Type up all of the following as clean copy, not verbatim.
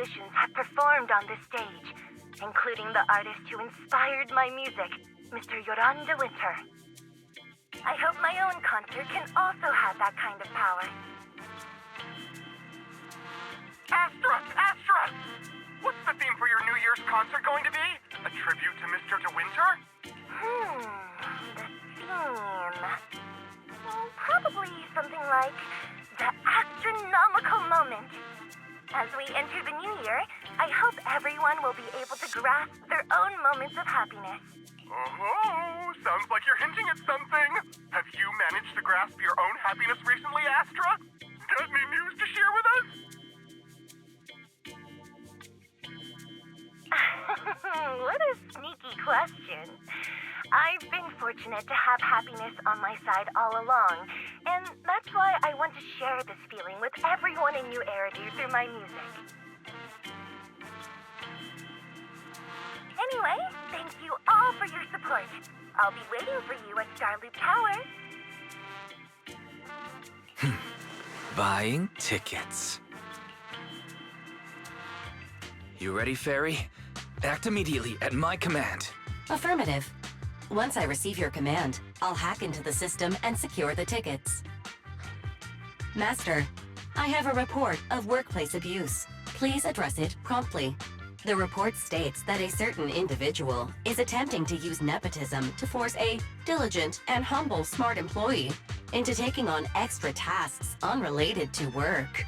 musicians have performed on this stage, including the artist who inspired my music, Mr. Yoran de Winter. I hope my own concert can also have that kind of power. Astra! What's the theme for your New Year's concert going to be? A tribute to Mr. De Winter? The theme... probably something like the astronomical moment. As we enter the new year, I hope everyone will be able to grasp their own moments of happiness. Oh, sounds like you're hinting at something. Have you managed to grasp your own happiness recently, Astra? Got any news to share with us? What a sneaky question. I've been fortunate to have happiness on my side all along, and that's why I want to share this feeling with everyone in New Eridu through my music. Anyway, thank you all for your support. I'll be waiting for you at Starloop Tower. Buying tickets. You ready, Fairy? Act immediately at my command. Affirmative. Once I receive your command, I'll hack into the system and secure the tickets. Master, I have a report of workplace abuse. Please address it promptly. The report states that a certain individual is attempting to use nepotism to force a diligent and humble smart employee into taking on extra tasks unrelated to work.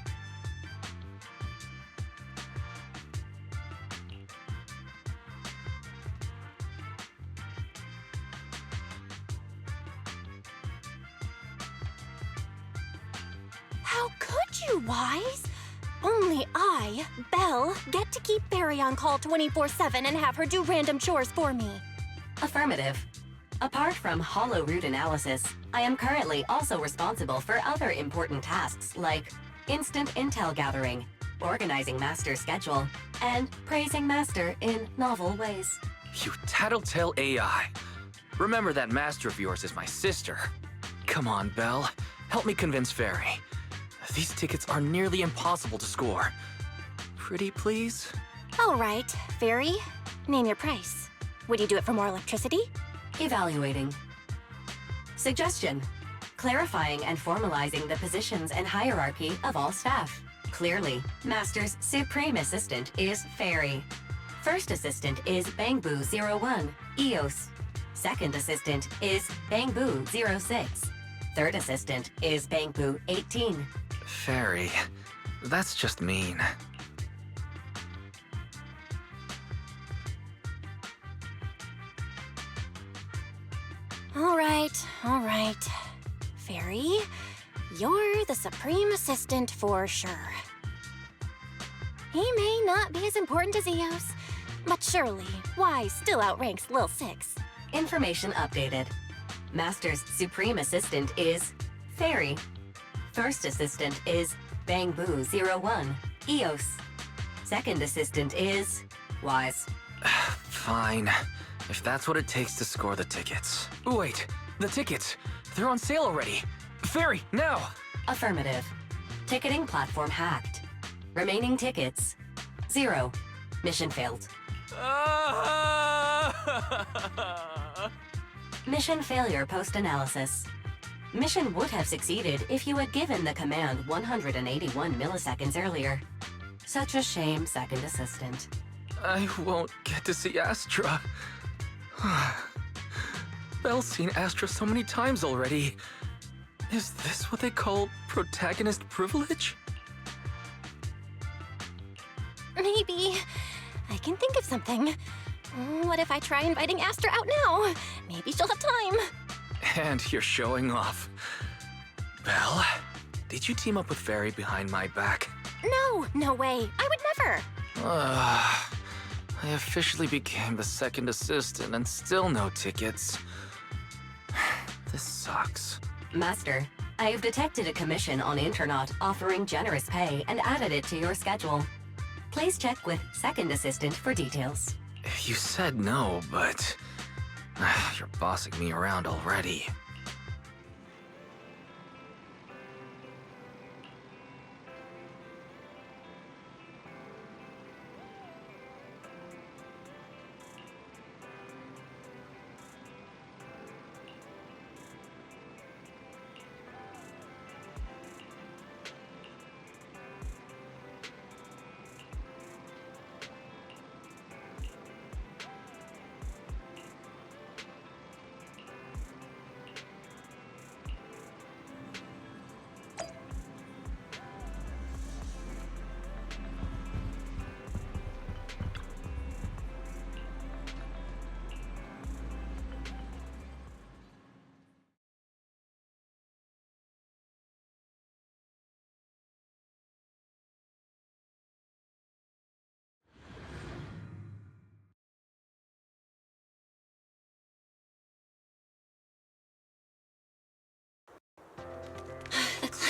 How could you, Wise? Only I, Belle, get to keep Fairy on call 24/7 and have her do random chores for me. Affirmative. Apart from hollow root analysis, I am currently also responsible for other important tasks like instant intel gathering, organizing Master's schedule, and praising Master in novel ways. You tattletale AI. Remember that master of yours is my sister. Come on, Belle. Help me convince Fairy. These tickets are nearly impossible to score. Pretty please? All right, Fairy, name your price. Would you do it for more electricity? Evaluating. Suggestion. Clarifying and formalizing the positions and hierarchy of all staff. Clearly, Master's Supreme Assistant is Fairy. First Assistant is Bangboo01, EOS. Second Assistant is Bangboo06. Third Assistant is Bangboo18. Fairy, that's just mean. All right. Fairy, you're the Supreme Assistant for sure. He may not be as important as Eos, but surely Wise still outranks Lil Six. Information updated. Master's Supreme Assistant is Fairy. First Assistant is Bangboo01, EOS. Second Assistant is Wise. Fine. If that's what it takes to score the tickets. Wait, the tickets! They're on sale already! Fairy, now! Affirmative. Ticketing platform hacked. Remaining tickets, 0. Mission failed. Mission failure post-analysis. Mission would have succeeded if you had given the command 181 milliseconds earlier. Such a shame, Second Assistant. I won't get to see Astra. Belle's seen Astra so many times already. Is this what they call protagonist privilege? Maybe. I can think of something. What if I try inviting Astra out now? Maybe she'll have time. And you're showing off. Belle, did you team up with Fairy behind my back? No way. I would never. I officially became the second assistant and still no tickets. This sucks. Master, I have detected a commission on Internaut offering generous pay and added it to your schedule. Please check with Second Assistant for details. You said no, but you're bossing me around already.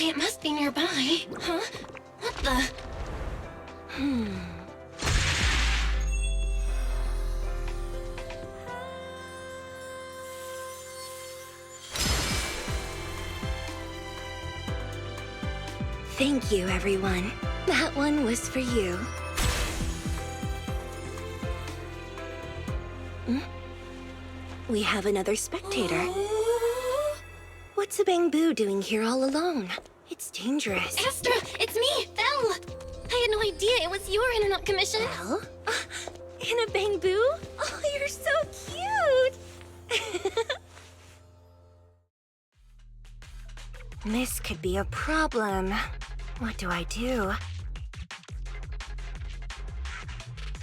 it must be nearby. Huh? What the? Thank you, everyone. That one was for you. We have another spectator. What's a bamboo doing here all alone? It's dangerous. Astra, it's me, Belle! I had no idea it was your internet commission. Belle? In a bamboo? Oh, you're so cute! This could be a problem. What do I do?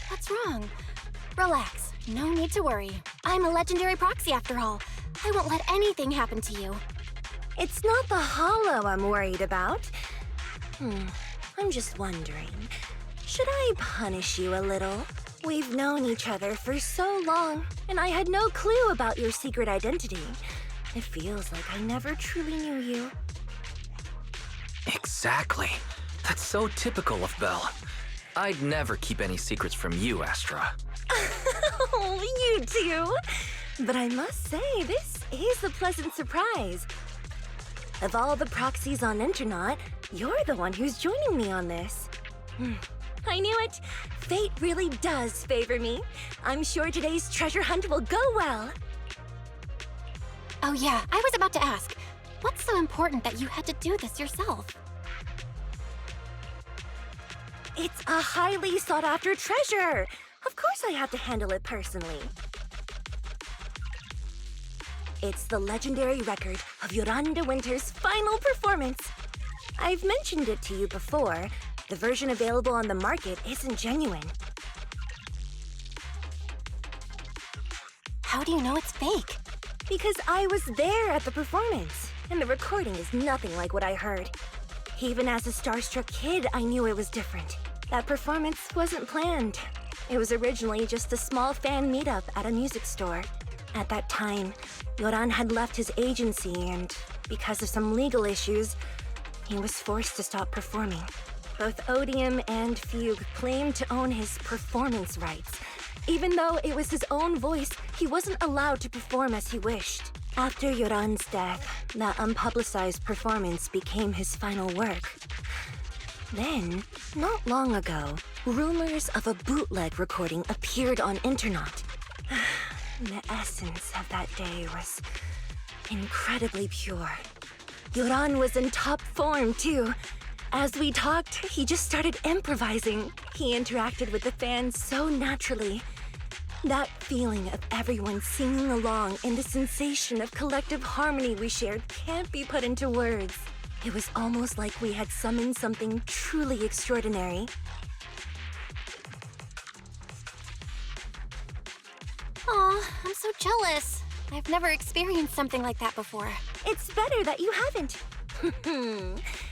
What's wrong? Relax. No need to worry. I'm a legendary proxy after all. I won't let anything happen to you. It's not the hollow I'm worried about. I'm just wondering, should I punish you a little? We've known each other for so long, and I had no clue about your secret identity. It feels like I never truly knew you. Exactly. That's so typical of Belle. I'd never keep any secrets from you, Astra. Oh, you too. But I must say, this is a pleasant surprise. Of all the proxies on Internet, you're the one who's joining me on this. I knew it. Fate really does favor me. I'm sure today's treasure hunt will go well. Oh yeah, I was about to ask. What's so important that you had to do this yourself? It's a highly sought-after treasure. Of course I have to handle it personally. It's the legendary record of Yoranda Winter's final performance. I've mentioned it to you before. The version available on the market isn't genuine. How do you know it's fake? Because I was there at the performance, and the recording is nothing like what I heard. Even as a starstruck kid, I knew it was different. That performance wasn't planned. It was originally just a small fan meetup at a music store. At that time, Yoran had left his agency, and because of some legal issues, he was forced to stop performing. Both Odium and Fugue claimed to own his performance rights. Even though it was his own voice, he wasn't allowed to perform as he wished. After Yoran's death, that unpublicized performance became his final work. Then, not long ago, rumors of a bootleg recording appeared on Internet. The essence of that day was incredibly pure. Yoran was in top form, too. As we talked, he just started improvising. He interacted with the fans so naturally. That feeling of everyone singing along and the sensation of collective harmony we shared can't be put into words. It was almost like we had summoned something truly extraordinary. Aw, I'm so jealous. I've never experienced something like that before. It's better that you haven't.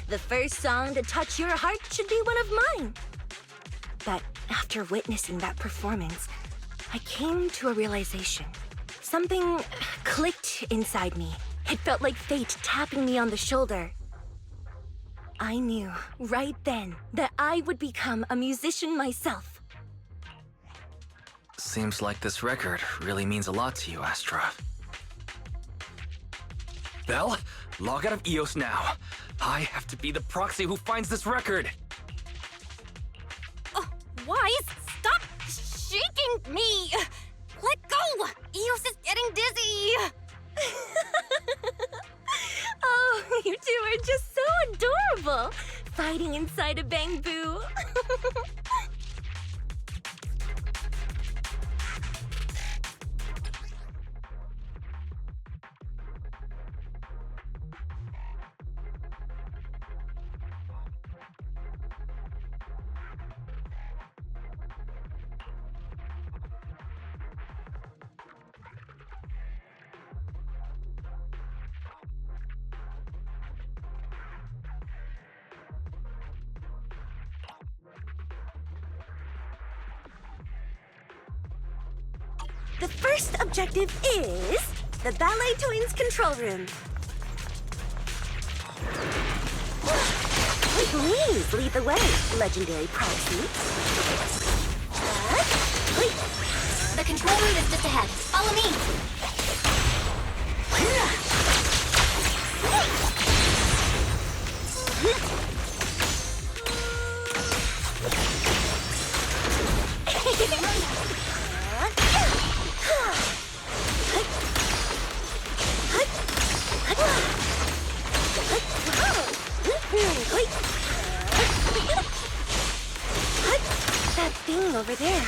The first song to touch your heart should be one of mine. But after witnessing that performance, I came to a realization. Something clicked inside me. It felt like fate tapping me on the shoulder. I knew right then that I would become a musician myself. Seems like this record really means a lot to you, Astra. Belle, log out of EOS now. I have to be the proxy who finds this record. Oh, Wise, stop shaking me! Let go! Eos is getting dizzy! Oh, you two are just so adorable, fighting inside a bamboo. The first objective is the Ballet Twins control room. Please lead the way, legendary proxy. The control room is just ahead. Follow me. That thing over there.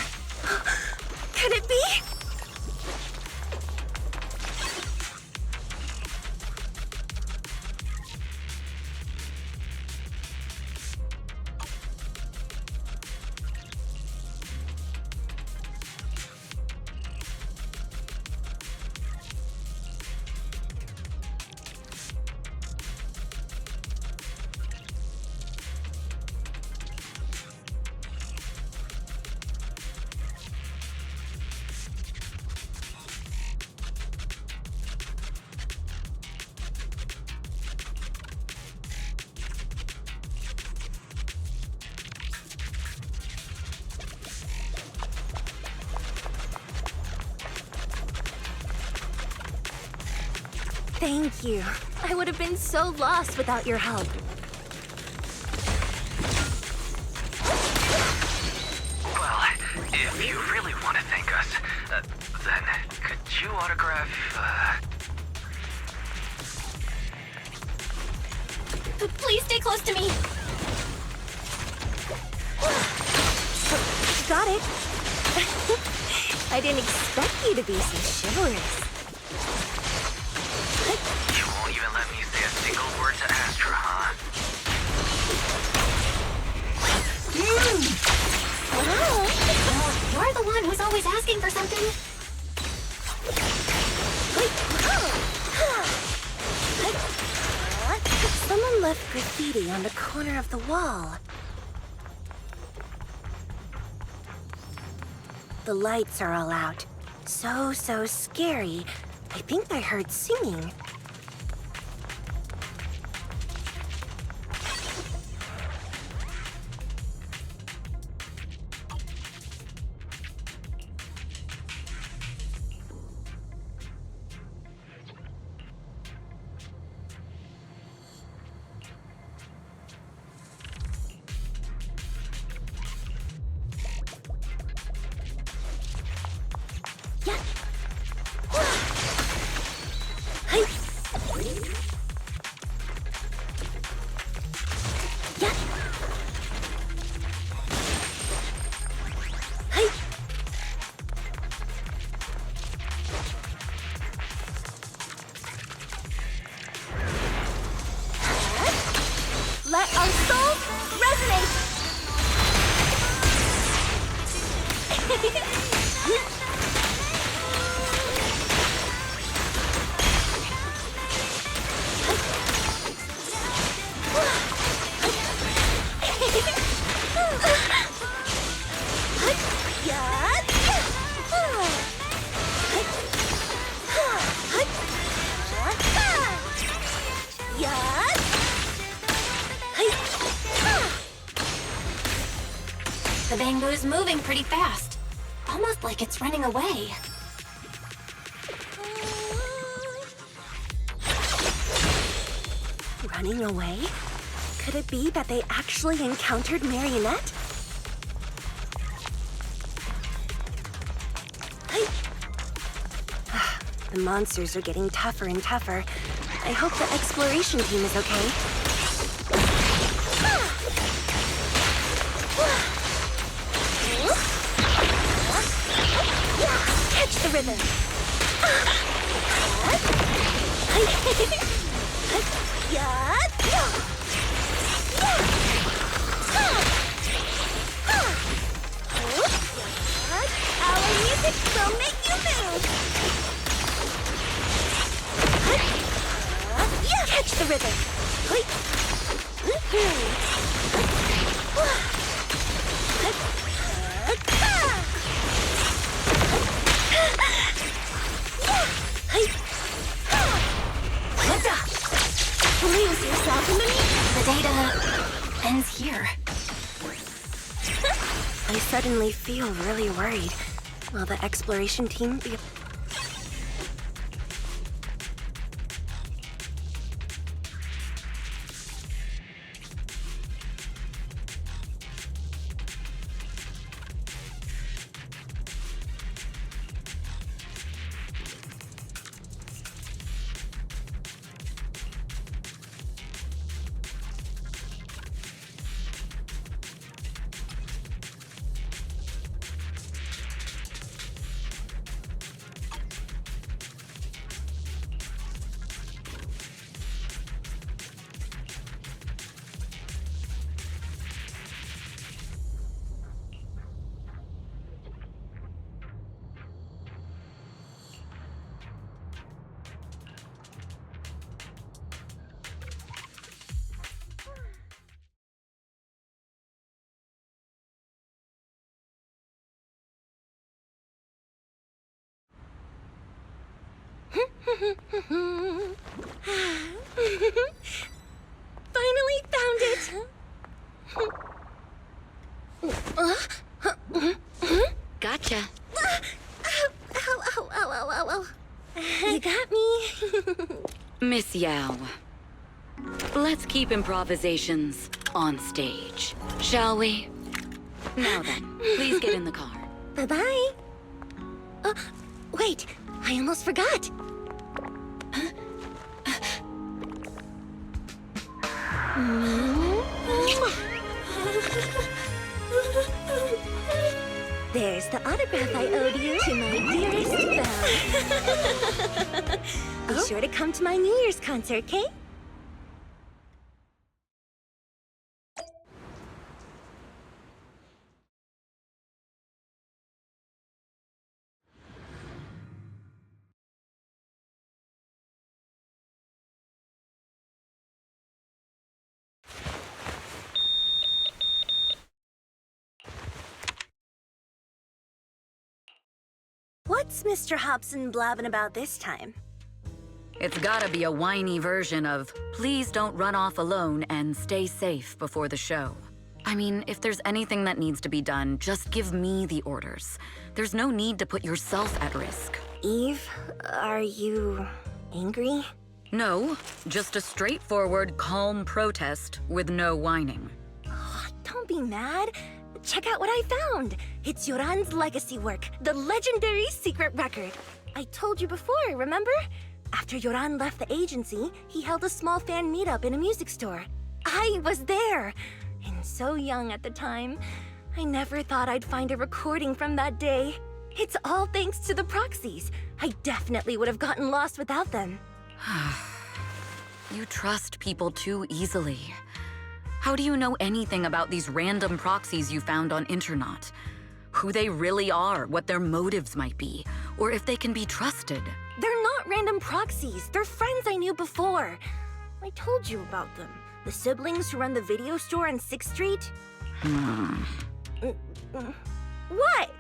Could it be? Thank you. I would have been so lost without your help. Well, if you really want to thank us, then could you autograph, Please stay close to me. Got it. I didn't expect you to be so chivalrous. You won't even let me say a single word to Astra, huh? Wow. You're the one who's always asking for something. Someone left graffiti on the corner of the wall. The lights are all out. So scary. I think I heard singing. Let our souls resonate! The bamboo's moving pretty fast. Almost like it's running away. Running away? Could it be that they actually encountered Marionette? The monsters are getting tougher and tougher. I hope the exploration team is okay. Catch the rhythm. Our music will make you move. Catch the rhythm. Lose yourself in the music. The data ends here. I suddenly feel really worried. Will the exploration team be... Finally found it! Gotcha. Ow. You got me. Miss Yao. Let's keep improvisations on stage, shall we? Now then, please get in the car. Bye-bye. Wait, I almost forgot. There's the autograph I owed you to my dearest Belle. Be sure to come to my New Year's concert, okay? What's Mr. Hobson blabbing about this time? It's gotta be a whiny version of, please don't run off alone and stay safe before the show. I mean, if there's anything that needs to be done, just give me the orders. There's no need to put yourself at risk. Eve, are you angry? No, just a straightforward, calm protest with no whining. Oh, don't be mad. Check out what I found. It's Yoran's legacy work, the legendary secret record. I told you before, remember? After Yoran left the agency, he held a small fan meetup in a music store. I was there, and so young at the time. I never thought I'd find a recording from that day. It's all thanks to the proxies. I definitely would have gotten lost without them. You trust people too easily. How do you know anything about these random proxies you found on Internet? Who they really are, what their motives might be, or if they can be trusted? They're not random proxies. They're friends I knew before. I told you about them. The siblings who run the video store on 6th Street. What?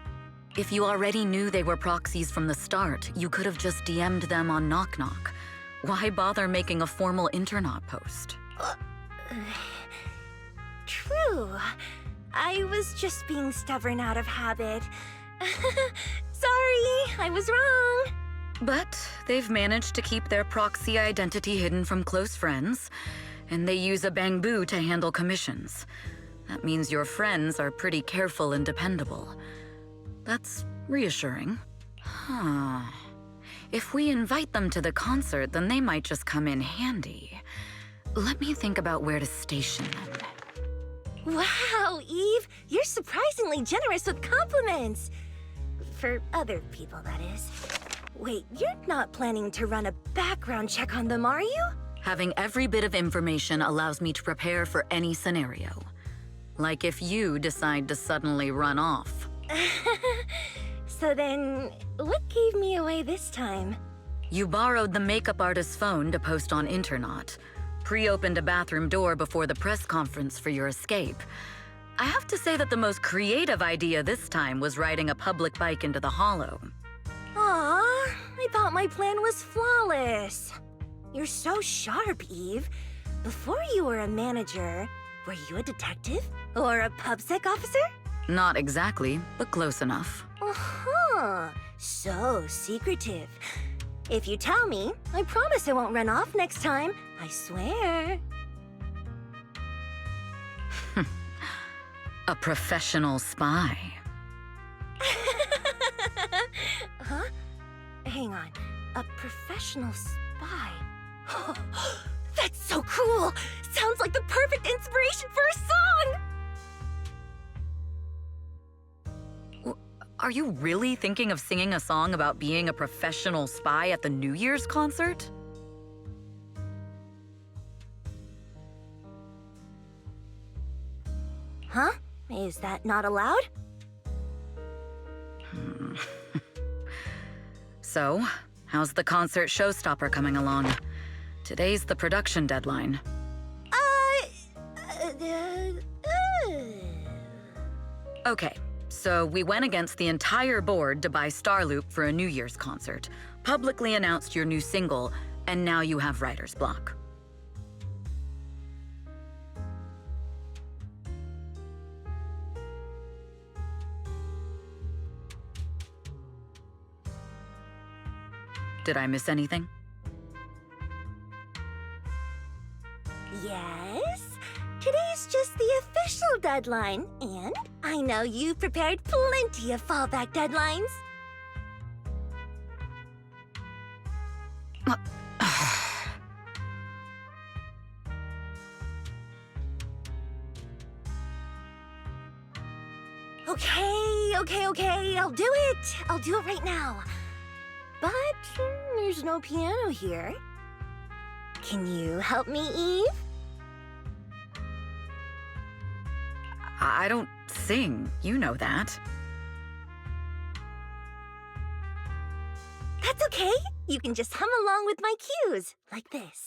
If you already knew they were proxies from the start, you could have just DM'd them on Knock Knock. Why bother making a formal Internet post? True. I was just being stubborn out of habit. Sorry, I was wrong. But they've managed to keep their proxy identity hidden from close friends, and they use a bamboo to handle commissions. That means your friends are pretty careful and dependable. That's reassuring. Huh. If we invite them to the concert, then they might just come in handy. Let me think about where to station them. Wow, Eve, you're surprisingly generous with compliments. For other people, that is. Wait, you're not planning to run a background check on them, are you? Having every bit of information allows me to prepare for any scenario. Like if you decide to suddenly run off. So then, what gave me away this time? You borrowed the makeup artist's phone to post on Internet. Pre-opened a bathroom door before the press conference for your escape. I have to say that the most creative idea this time was riding a public bike into the hollow. Aw, I thought my plan was flawless. You're so sharp, Eve. Before you were a manager, Were you a detective? Or a PubSec officer? Not exactly, but close enough. Uh-huh. So secretive. If you tell me, I promise I won't run off next time. I swear. A professional spy. Huh? Hang on. A professional spy. That's so cool! Sounds like the perfect inspiration for a song! Are you really thinking of singing a song about being a professional spy at the New Year's concert? Huh? Is that not allowed? So, how's the concert showstopper coming along? Today's the production deadline. Okay, so we went against the entire board to buy Starloop for a New Year's concert, publicly announced your new single, and now you have writer's block. Did I miss anything? Yes? Today's just the official deadline, and I know you've prepared plenty of fallback deadlines. Okay, I'll do it. I'll do it right now. But there's no piano here. Can you help me, Eve? I don't sing, you know that. That's okay. You can just hum along with my cues, like this.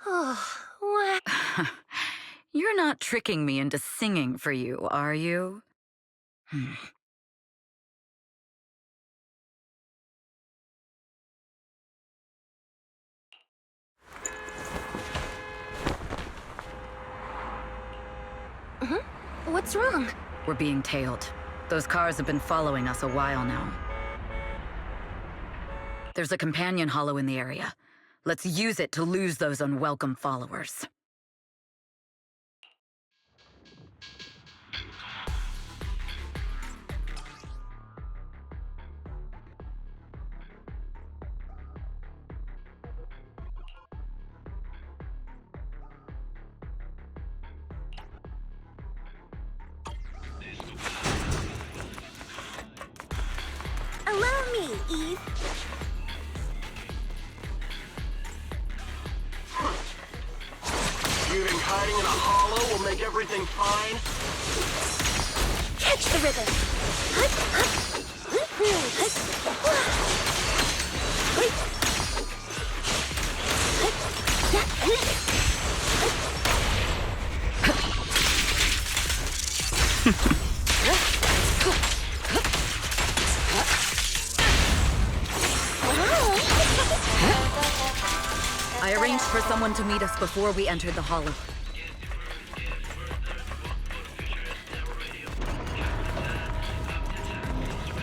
Oh, what? You're not tricking me into singing for you, are you? What's wrong? We're being tailed. Those cars have been following us a while now. There's a companion hollow in the area. Let's use it to lose those unwelcome followers. Allow me, Eve. You think hiding in a hollow will make everything fine? Catch the rhythm. I arranged for someone to meet us before we entered the hollow.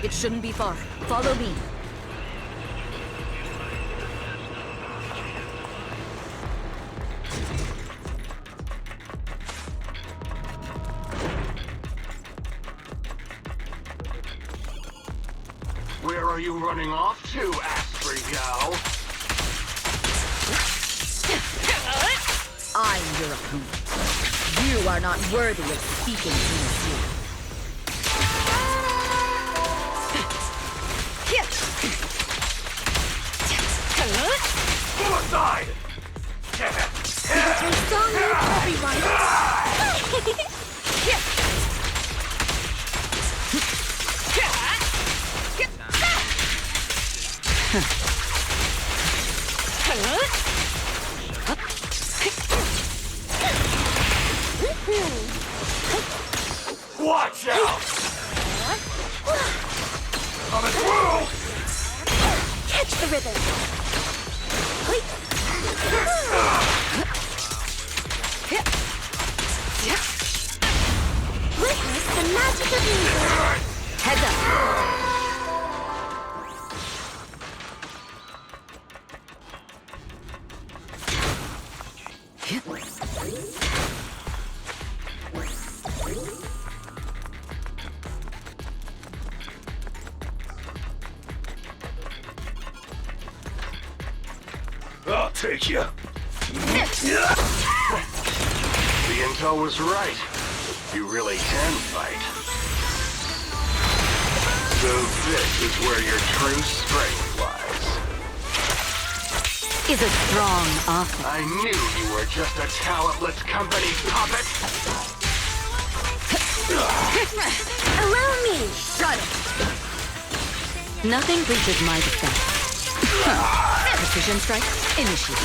It shouldn't be far. Follow me. Where are you running off to, Astrid Gal? I'm your opponent. You are not worthy of speaking to me. Suicide! I saw you, everyone. Watch out! Coming through! Catch the rhythm. Witness the magic of music. Heads up. I'll take you. The intel was right. You really can fight. So this is where your true strength lies. Is a strong offer. I knew you were just a talentless company puppet. Allow me. Shut it. Nothing breaches my defense. Precision strike initiated.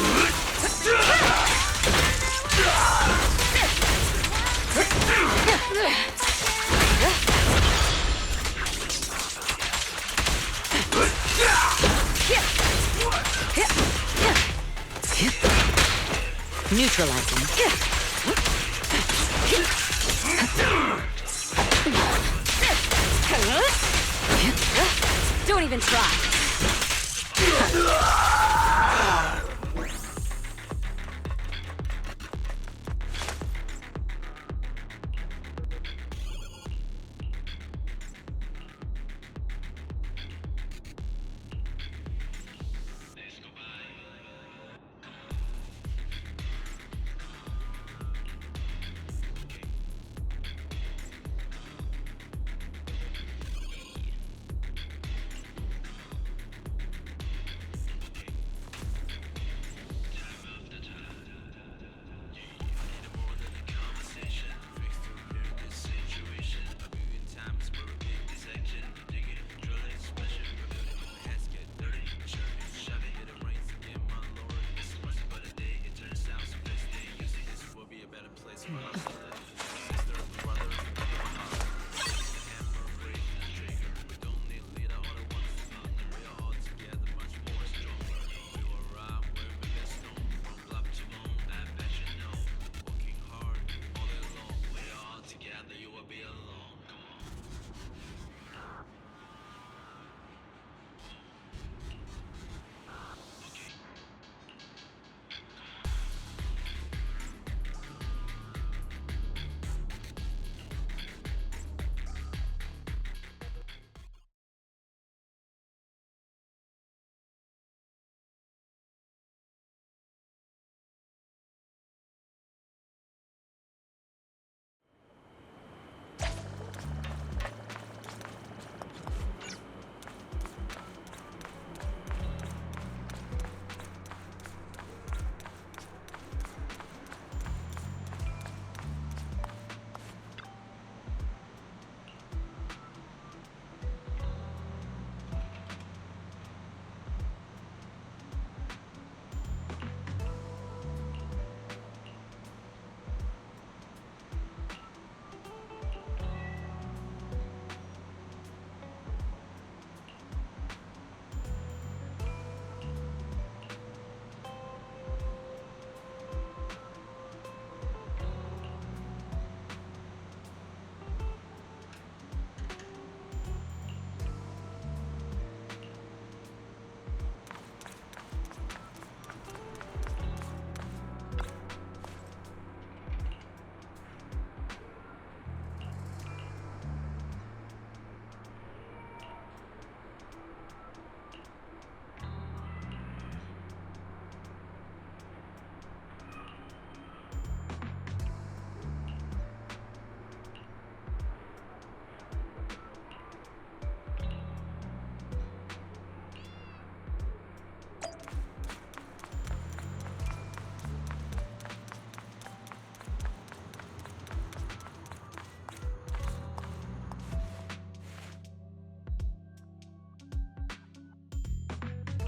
Neutralizing. Don't even try.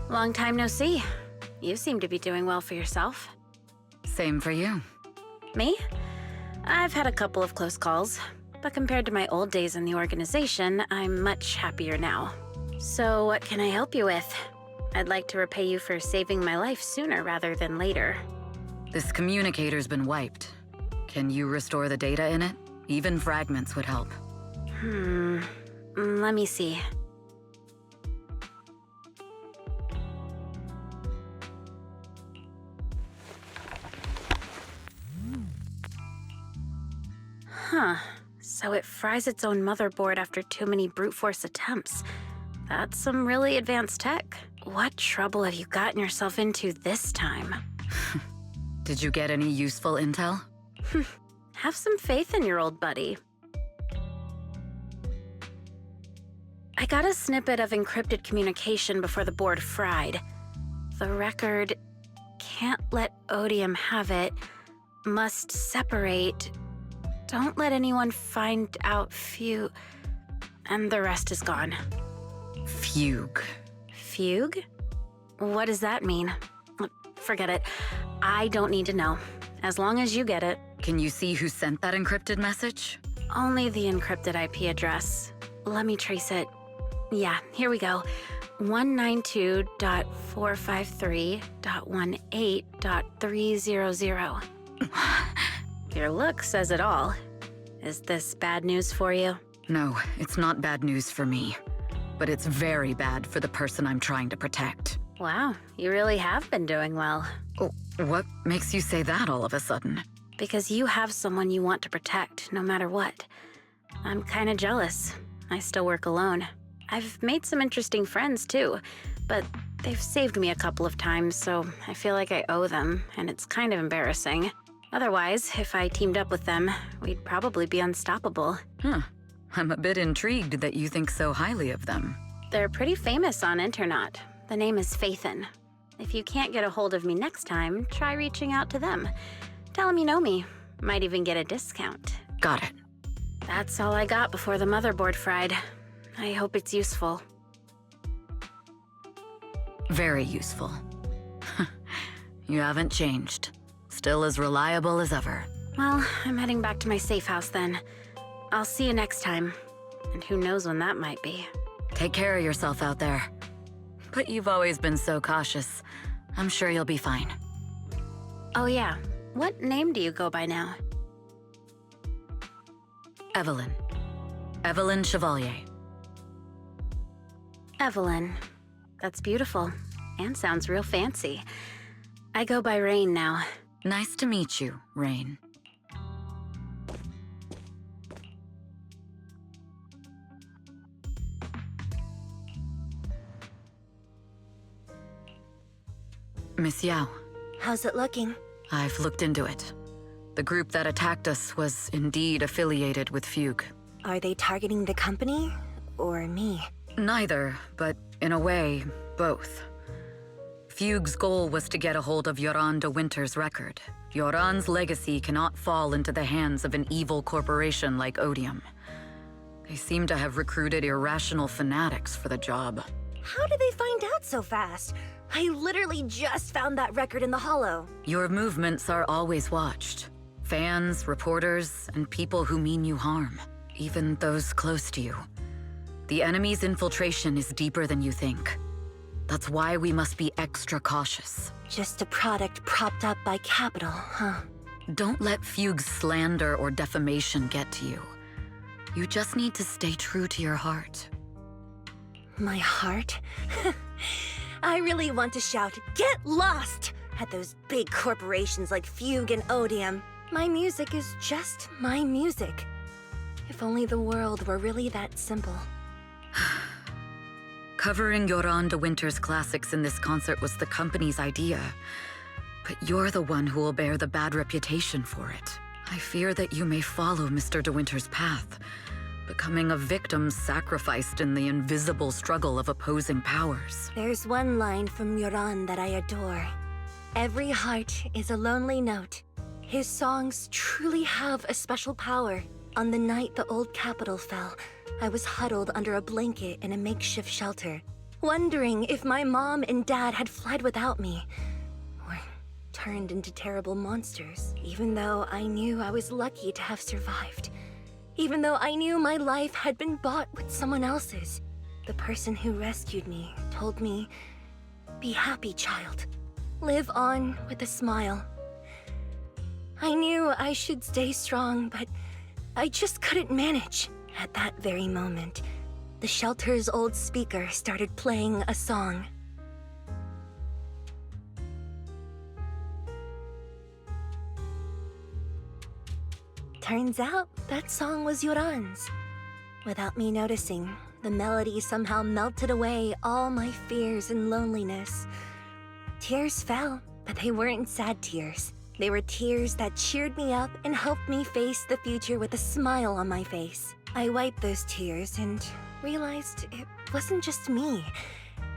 Long time no see. You seem to be doing well for yourself. Same for you. Me? I've had a couple of close calls, but compared to my old days in the organization, I'm much happier now. So what can I help you with? I'd like to repay you for saving my life sooner rather than later. This communicator's been wiped. Can you restore the data in it? Even fragments would help. Let me see. Huh. So it fries its own motherboard after too many brute force attempts. That's some really advanced tech. What trouble have you gotten yourself into this time? Did you get any useful intel? Have some faith in your old buddy. I got a snippet of encrypted communication before the board fried. The record can't let Odium have it. Must separate. Don't let anyone find out and the rest is gone. Fugue. Fugue? What does that mean? Forget it. I don't need to know. As long as you get it. Can you see who sent that encrypted message? Only the encrypted IP address. Let me trace it. Yeah, here we go. 192.453.18.300. Your look says it all. Is this bad news for you? No, it's not bad news for me. But it's very bad for the person I'm trying to protect. Wow, you really have been doing well. Oh, what makes you say that all of a sudden? Because you have someone you want to protect, no matter what. I'm kinda jealous. I still work alone. I've made some interesting friends, too. But they've saved me a couple of times, so I feel like I owe them, and it's kind of embarrassing. Otherwise, if I teamed up with them, we'd probably be unstoppable. I'm a bit intrigued that you think so highly of them. They're pretty famous on internet. The name is Faithin. If you can't get a hold of me next time, try reaching out to them. Tell them you know me. Might even get a discount. Got it. That's all I got before the motherboard fried. I hope it's useful. Very useful. You haven't changed. Still as reliable as ever. Well, I'm heading back to my safe house then. I'll see you next time. And who knows when that might be. Take care of yourself out there. But you've always been so cautious. I'm sure you'll be fine. Oh yeah, what name do you go by now? Evelyn. Evelyn Chevalier. Evelyn. That's beautiful. And sounds real fancy. I go by Rain now. Nice to meet you, Rain. Miss Yao. How's it looking? I've looked into it. The group that attacked us was indeed affiliated with Fugue. Are they targeting the company or me? Neither, but in a way, both. Fugue's goal was to get a hold of Yoran de Winter's record. Yoran's legacy cannot fall into the hands of an evil corporation like Odium. They seem to have recruited irrational fanatics for the job. How did they find out so fast? I literally just found that record in the hollow. Your movements are always watched. Fans, reporters, and people who mean you harm. Even those close to you. The enemy's infiltration is deeper than you think. That's why we must be extra cautious. Just a product propped up by capital, huh? Don't let Fugue's slander or defamation get to you. You just need to stay true to your heart. My heart? I really want to shout, "Get lost!" at those big corporations like Fugue and Odium. My music is just my music. If only the world were really that simple. Covering Yoran de Winter's classics in this concert was the company's idea. But you're the one who will bear the bad reputation for it. I fear that you may follow Mr. de Winter's path, becoming a victim sacrificed in the invisible struggle of opposing powers. There's one line from Yoran that I adore. Every heart is a lonely note. His songs truly have a special power. On the night the old capital fell, I was huddled under a blanket in a makeshift shelter, wondering if my mom and dad had fled without me, or turned into terrible monsters, even though I knew I was lucky to have survived. Even though I knew my life had been bought with someone else's. The person who rescued me told me, "Be happy, child. Live on with a smile." I knew I should stay strong, but I just couldn't manage. At that very moment, the shelter's old speaker started playing a song. Turns out, that song was Yoran's. Without me noticing, the melody somehow melted away all my fears and loneliness. Tears fell, but they weren't sad tears. They were tears that cheered me up and helped me face the future with a smile on my face. I wiped those tears and realized it wasn't just me.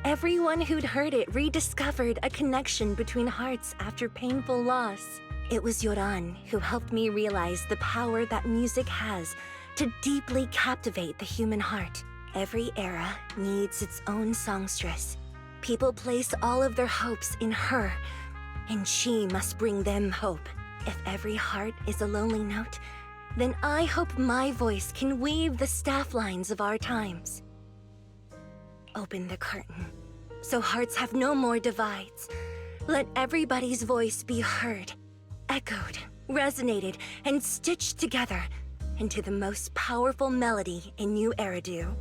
Everyone who'd heard it rediscovered a connection between hearts after painful loss. It was Yoran who helped me realize the power that music has to deeply captivate the human heart. Every era needs its own songstress. People place all of their hopes in her, and she must bring them hope. If every heart is a lonely note, then I hope my voice can weave the staff lines of our times. Open the curtain, so hearts have no more divides. Let everybody's voice be heard, echoed, resonated, and stitched together into the most powerful melody in New Eridu.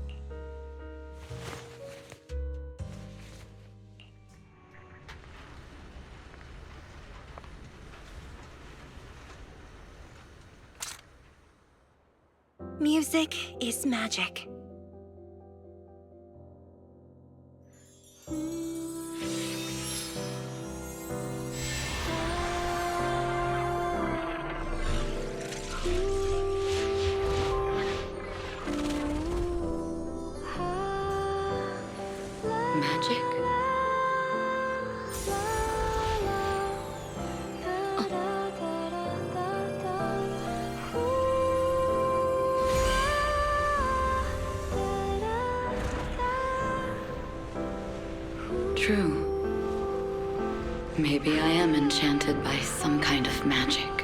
Music is magic. Magic? True. Maybe I am enchanted by some kind of magic.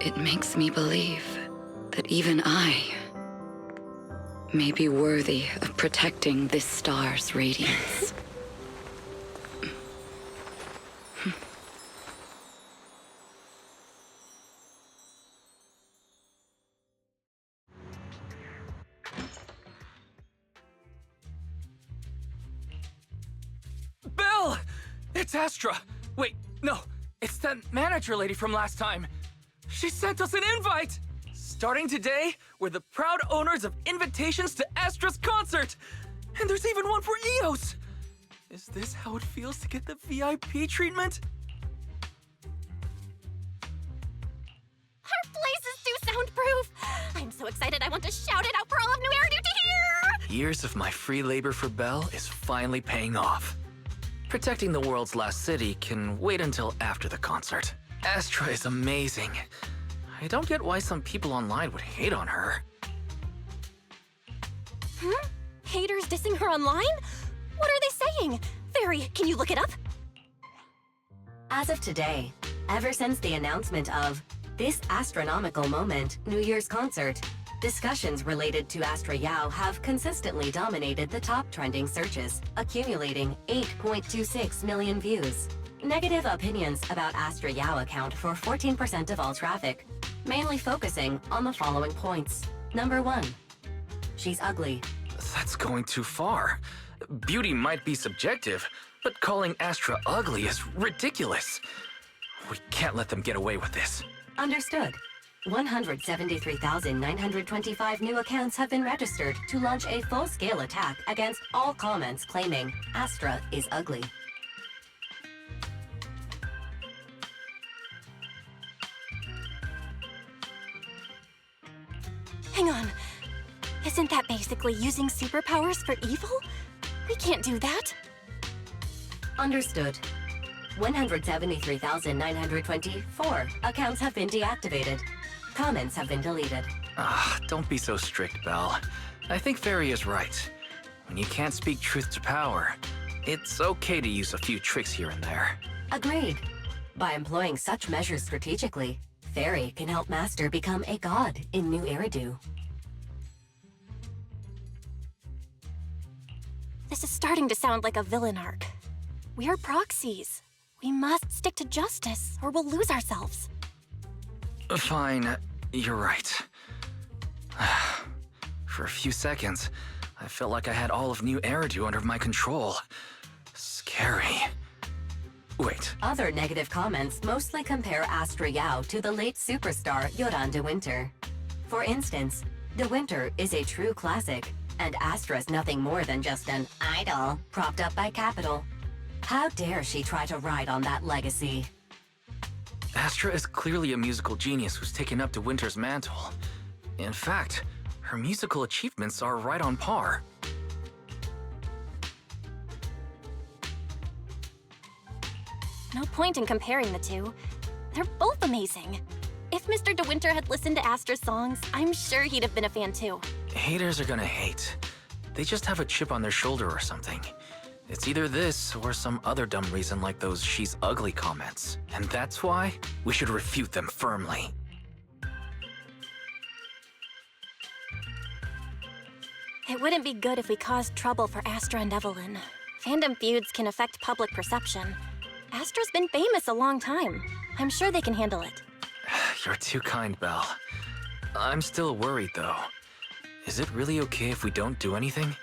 It makes me believe that even I may be worthy of protecting this star's radiance. Belle! It's Astra! Wait, no, it's that manager lady from last time. She sent us an invite! Starting today, we're the proud owners of invitations to Astra's concert! And there's even one for Eos! Is this how it feels to get the VIP treatment? Our place is too soundproof! I'm so excited I want to shout it out for all of New Eridu to hear! Years of my free labor for Belle is finally paying off. Protecting the world's last city can wait until after the concert. Astra is amazing. I don't get why some people online would hate on her. Huh? Haters dissing her online? What are they saying? Fairy, can you look it up? As of today, ever since the announcement of this astronomical moment New Year's concert, discussions related to Astra Yao have consistently dominated the top trending searches, accumulating 8.26 million views. Negative opinions about Astra Yao account for 14% of all traffic, mainly focusing on the following points. Number 1, she's ugly. That's going too far. Beauty might be subjective, but calling Astra ugly is ridiculous. We can't let them get away with this. Understood. 173,925 new accounts have been registered to launch a full-scale attack against all comments claiming Astra is ugly. Hang on. Isn't that basically using superpowers for evil? We can't do that. Understood. 173,924 accounts have been deactivated. Comments have been deleted. Don't be so strict, Belle. I think Fairy is right. When you can't speak truth to power, it's okay to use a few tricks here and there. Agreed. By employing such measures strategically, Fairy can help Master become a god in New Eridu. This is starting to sound like a villain arc. We are proxies. We must stick to justice, or we'll lose ourselves. Fine, you're right. For a few seconds, I felt like I had all of New Eridu under my control. Scary. Wait, Other negative comments mostly compare Astra Yao to the late superstar Yoran de Winter. For instance, de Winter is a true classic, and Astra's nothing more than just an idol propped up by capital. How dare she try to ride on that legacy? Astra is clearly a musical genius who's taken up de Winter's mantle. In fact, her musical achievements are right on par. No point in comparing the two. They're both amazing. If Mr. De Winter had listened to Astra's songs, I'm sure he'd have been a fan too. Haters are gonna hate. They just have a chip on their shoulder or something. It's either this or some other dumb reason like those "she's ugly" comments. And that's why we should refute them firmly. It wouldn't be good if we caused trouble for Astra and Evelyn. Fandom feuds can affect public perception. Astra's been famous a long time. I'm sure they can handle it. You're too kind, Belle. I'm still worried, though. Is it really okay if we don't do anything?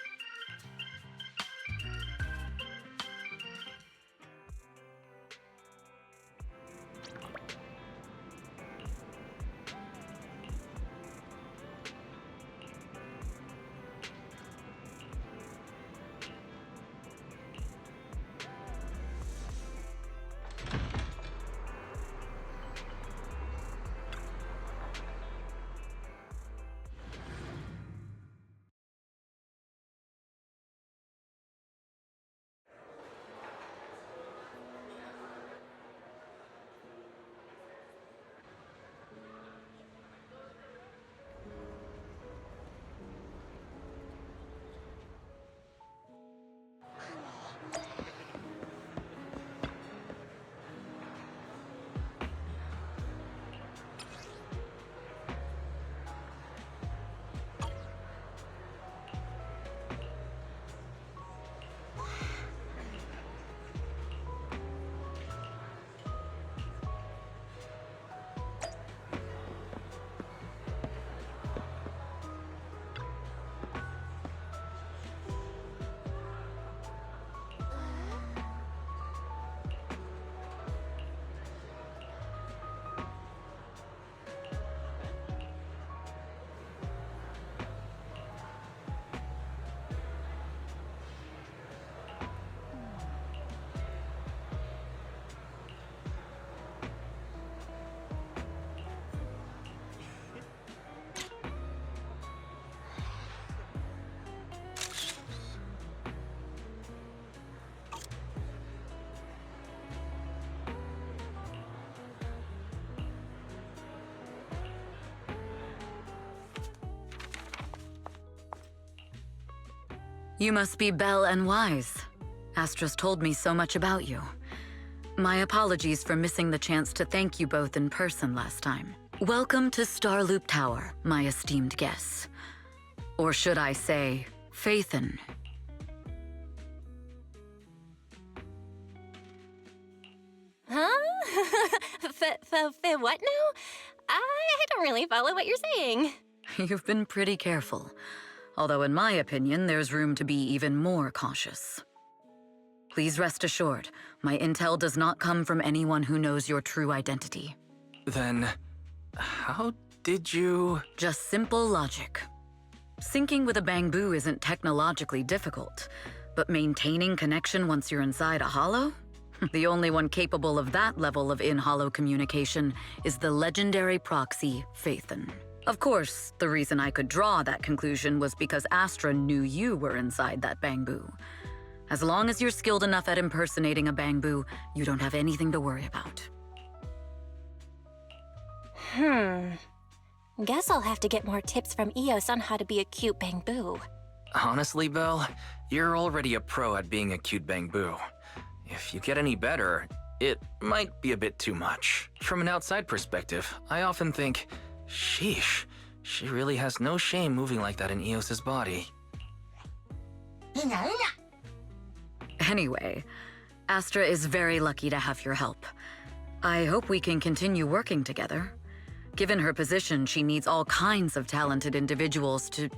You must be Belle and Wise. Astra's told me so much about you. My apologies for missing the chance to thank you both in person last time. Welcome to Starloop Tower, my esteemed guests. Or should I say, Faithin. Huh? What now? I don't really follow what you're saying. You've been pretty careful. Although in my opinion, there's room to be even more cautious. Please rest assured, my intel does not come from anyone who knows your true identity. Then, how did you... Just simple logic. Syncing with a bamboo isn't technologically difficult, but maintaining connection once you're inside a hollow? The only one capable of that level of in-hollow communication is the legendary proxy, Faithin. Of course, the reason I could draw that conclusion was because Astra knew you were inside that bamboo. As long as you're skilled enough at impersonating a bamboo, you don't have anything to worry about. Guess I'll have to get more tips from Eos on how to be a cute bamboo. Honestly, Belle, you're already a pro at being a cute bangboo. If you get any better, it might be a bit too much. From an outside perspective, I often think, sheesh, she really has no shame moving like that in Eos's body. Anyway, Astra is very lucky to have your help. I hope we can continue working together. Given her position, she needs all kinds of talented individuals to...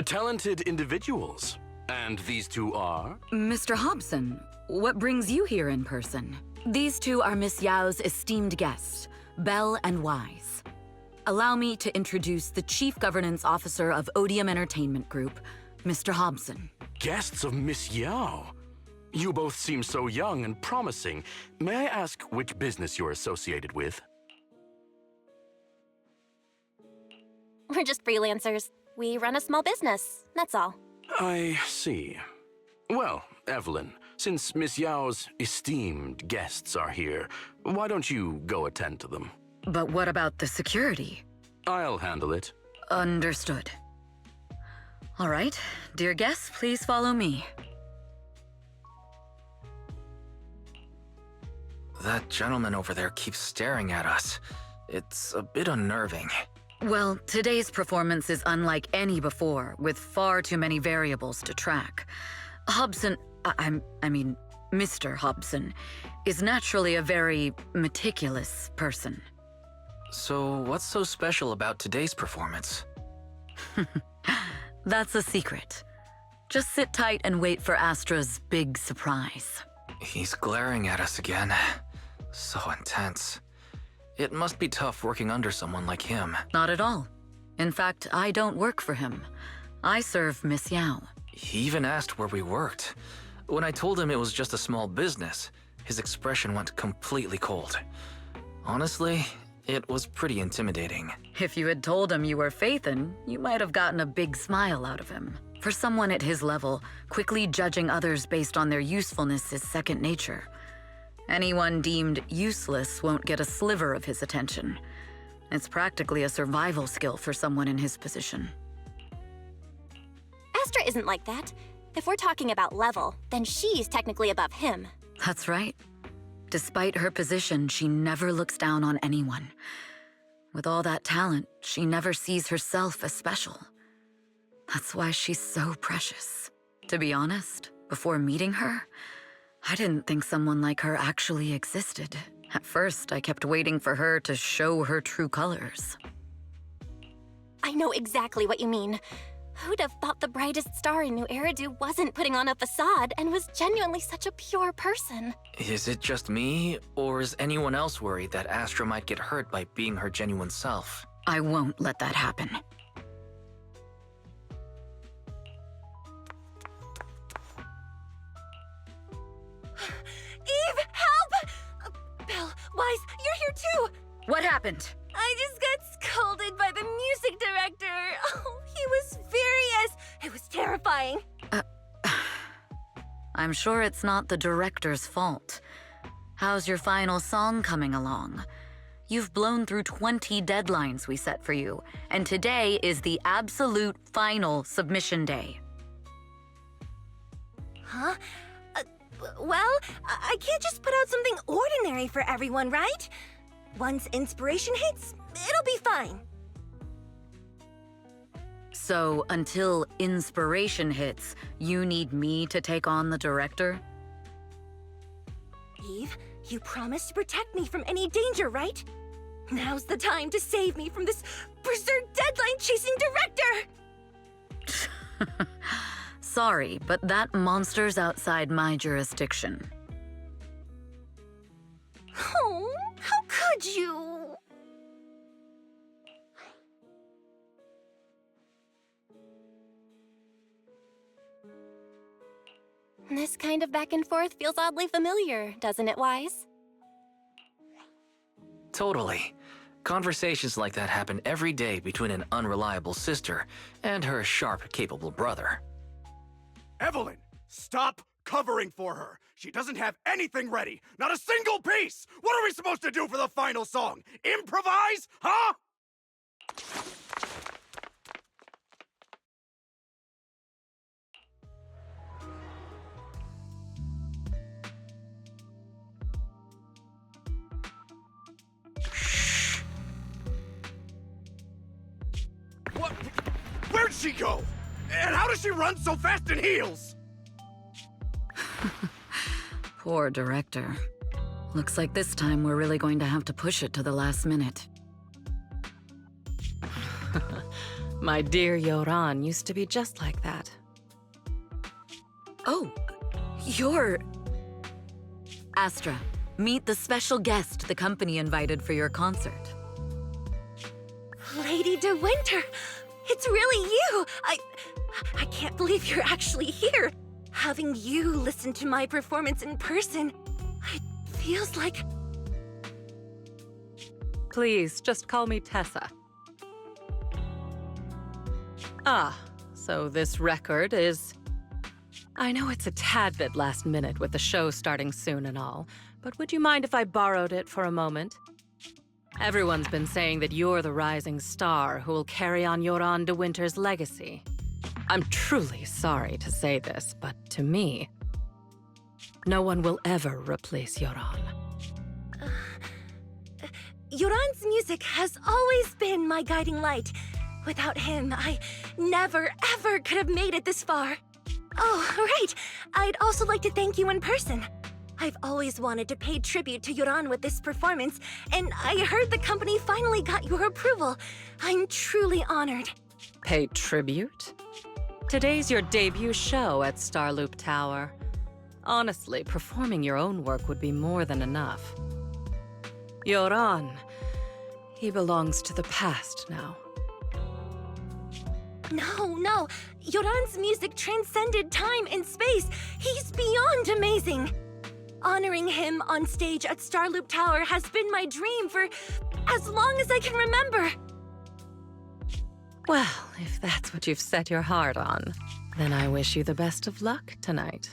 Talented individuals? And these two are? Mr. Hobson, what brings you here in person? These two are Miss Yao's esteemed guests, Belle and Wise. Allow me to introduce the Chief Governance Officer of Odium Entertainment Group, Mr. Hobson. Guests of Miss Yao? You both seem so young and promising. May I ask which business you're associated with? We're just freelancers. We run a small business, that's all. I see. Well, Evelyn, since Miss Yao's esteemed guests are here, why don't you go attend to them? But what about the security? I'll handle it. Understood. All right, dear guests, please follow me. That gentleman over there keeps staring at us. It's a bit unnerving. Well, today's performance is unlike any before, with far too many variables to track. Hobson, I mean, Mr. Hobson, is naturally a very meticulous person. So what's so special about today's performance? That's a secret. Just sit tight and wait for Astra's big surprise. He's glaring at us again. So intense. It must be tough working under someone like him. Not at all. In fact, I don't work for him. I serve Miss Yao. He even asked where we worked. When I told him it was just a small business, his expression went completely cold. Honestly, it was pretty intimidating. If you had told him you were Phaethon, you might have gotten a big smile out of him. For someone at his level, quickly judging others based on their usefulness is second nature. Anyone deemed useless won't get a sliver of his attention. It's practically a survival skill for someone in his position. Astra isn't like that. If we're talking about level, then she's technically above him. That's right. Despite her position, she never looks down on anyone. With all that talent, she never sees herself as special. That's why she's so precious. To be honest, before meeting her, I didn't think someone like her actually existed. At first, I kept waiting for her to show her true colors. I know exactly what you mean. Who'd have thought the brightest star in New Eridu wasn't putting on a facade and was genuinely such a pure person? Is it just me, or is anyone else worried that Astra might get hurt by being her genuine self? I won't let that happen. Eve, help! Belle, Wise, you're here too! What happened? I just got scolded by the music director. Oh, he was furious. It was terrifying. I'm sure it's not the director's fault. How's your final song coming along? You've blown through 20 deadlines we set for you, and today is the absolute final submission day. Huh? Well, I can't just put out something ordinary for everyone, right? Once inspiration hits, it'll be fine. So, until inspiration hits, you need me to take on the director? Eve, you promised to protect me from any danger, right? Now's the time to save me from this berserk deadline-chasing director! Sorry, but that monster's outside my jurisdiction. Oh, how could you? This kind of back and forth feels oddly familiar, doesn't it, Wise? Totally. Conversations like that happen every day between an unreliable sister and her sharp, capable brother. Evelyn, stop covering for her. She doesn't have anything ready. Not a single piece. What are we supposed to do for the final song? Improvise? Huh? she go? And how does she run so fast in heels? Poor director. Looks like this time we're really going to have to push it to the last minute. My dear Yoran used to be just like that. Oh, you're... Astra, meet the special guest the company invited for your concert. Lady De Winter, it's really you! I can't believe you're actually here. Having you listen to my performance in person, it feels like... Please, just call me Tessa. Ah, so this record is... I know it's a tad bit last minute with the show starting soon and all, but would you mind if I borrowed it for a moment? Everyone's been saying that you're the rising star who will carry on Yoran De Winter's legacy. I'm truly sorry to say this, but to me, no one will ever replace Yoran. Yoran's music has always been my guiding light. Without him, I never, ever could have made it this far. Oh, right. I'd also like to thank you in person. I've always wanted to pay tribute to Yoran with this performance, and I heard the company finally got your approval. I'm truly honored. Pay tribute? Today's your debut show at Starloop Tower. Honestly, performing your own work would be more than enough. Yoran, he belongs to the past now. No. Yoran's music transcended time and space. He's beyond amazing. Honoring him on stage at Starloop Tower has been my dream for as long as I can remember. Well, if that's what you've set your heart on, then I wish you the best of luck tonight.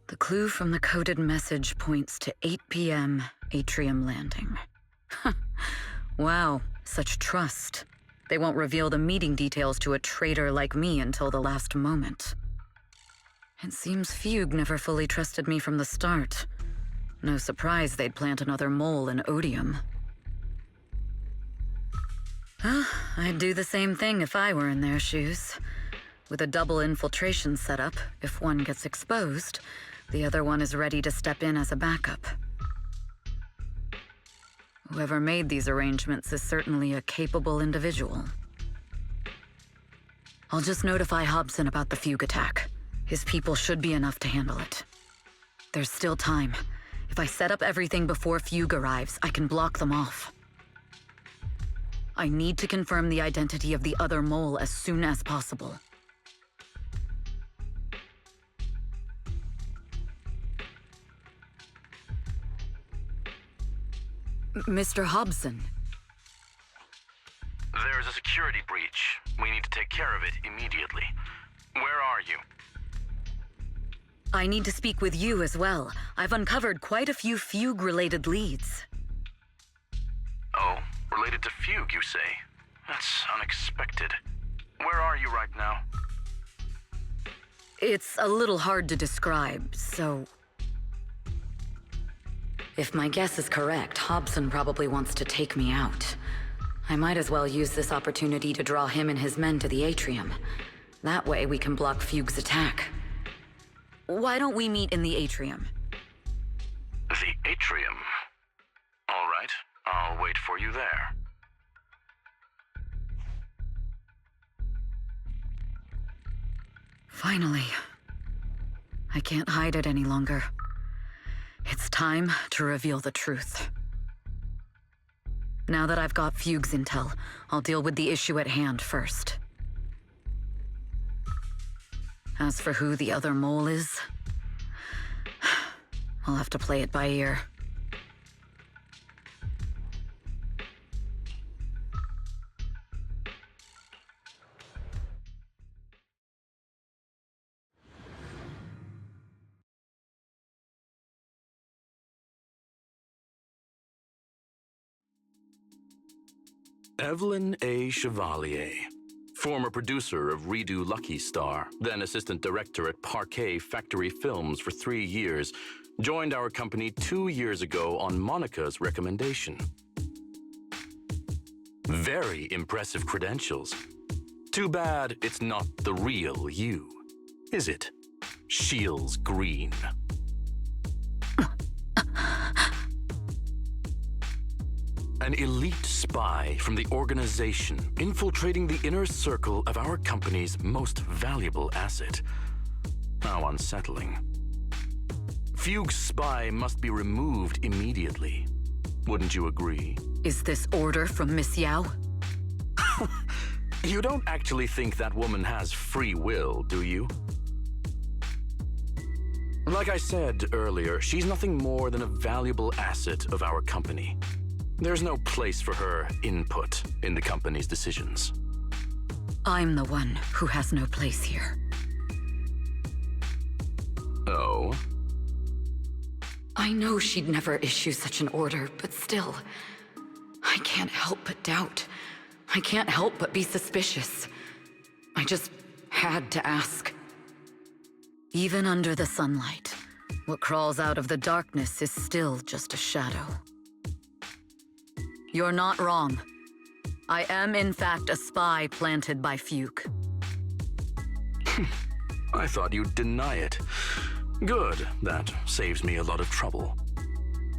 The clue from the coded message points to 8 p.m. Atrium Landing. Wow, such trust. They won't reveal the meeting details to a traitor like me until the last moment. It seems Fugue never fully trusted me from the start. No surprise they'd plant another mole in Odium. I'd do the same thing if I were in their shoes. With a double infiltration setup, if one gets exposed, the other one is ready to step in as a backup. Whoever made these arrangements is certainly a capable individual. I'll just notify Hobson about the Fugue attack. His people should be enough to handle it. There's still time. If I set up everything before Fugue arrives, I can block them off. I need to confirm the identity of the other mole as soon as possible. Mr. Hobson. There's a security breach. We need to take care of it immediately. Where are you? I need to speak with you as well. I've uncovered quite a few Fugue-related leads. Oh, related to Fugue, you say? That's unexpected. Where are you right now? It's a little hard to describe, so... If my guess is correct, Hobson probably wants to take me out. I might as well use this opportunity to draw him and his men to the atrium. That way we can block Fugue's attack. Why don't we meet in the atrium? The atrium? All right, I'll wait for you there. Finally. I can't hide it any longer. It's time to reveal the truth. Now that I've got Fugue's intel, I'll deal with the issue at hand first. As for who the other mole is, I'll have to play it by ear. Evelyn A. Chevalier, former producer of Redo Lucky Star, then assistant director at Parquet Factory Films for 3 years, joined our company 2 years ago on Monica's recommendation. Very impressive credentials. Too bad it's not the real you, is it, Shields Green? An elite spy from the organization infiltrating the inner circle of our company's most valuable asset. How unsettling. Fugue's spy must be removed immediately. Wouldn't you agree? Is this order from Miss Yao? You don't actually think that woman has free will, do you? Like I said earlier, she's nothing more than a valuable asset of our company. There's no place for her input in the company's decisions. I'm the one who has no place here. Oh? I know she'd never issue such an order, but still, I can't help but doubt. I can't help but be suspicious. I just had to ask. Even under the sunlight, what crawls out of the darkness is still just a shadow. You're not wrong. I am, in fact, a spy planted by Fugue. I thought you'd deny it. Good, that saves me a lot of trouble.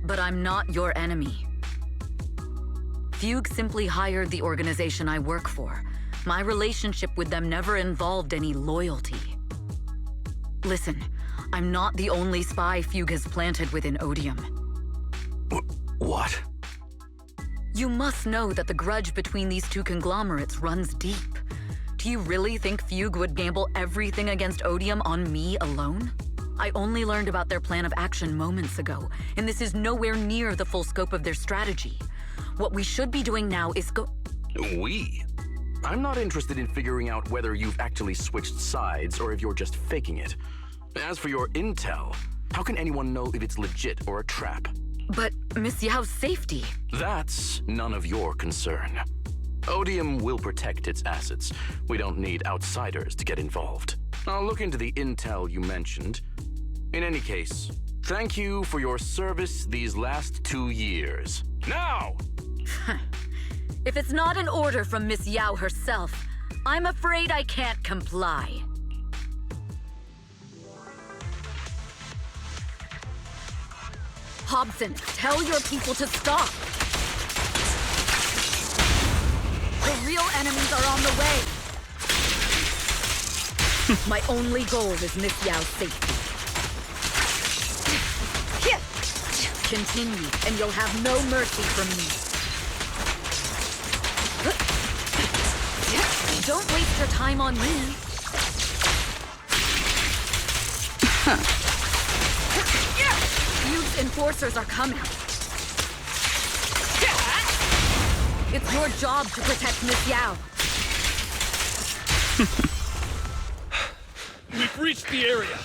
But I'm not your enemy. Fugue simply hired the organization I work for. My relationship with them never involved any loyalty. Listen, I'm not the only spy Fugue has planted within Odium. What? You must know that the grudge between these two conglomerates runs deep. Do you really think Fugue would gamble everything against Odium on me alone? I only learned about their plan of action moments ago, and this is nowhere near the full scope of their strategy. What we should be doing now is We? I'm not interested in figuring out whether you've actually switched sides or if you're just faking it. As for your intel, how can anyone know if it's legit or a trap? But Miss Yao's safety... That's none of your concern. Odium will protect its assets. We don't need outsiders to get involved. I'll look into the intel you mentioned. In any case, thank you for your service these last 2 years. Now! If it's not an order from Miss Yao herself, I'm afraid I can't comply. Hobson, tell your people to stop! real enemies are on the way. My only goal is Miss Yao's safety. Continue, and you'll have no mercy from me. Don't waste your time on me. Huge enforcers are coming. It's your job to protect Miss Yao. We've reached the area.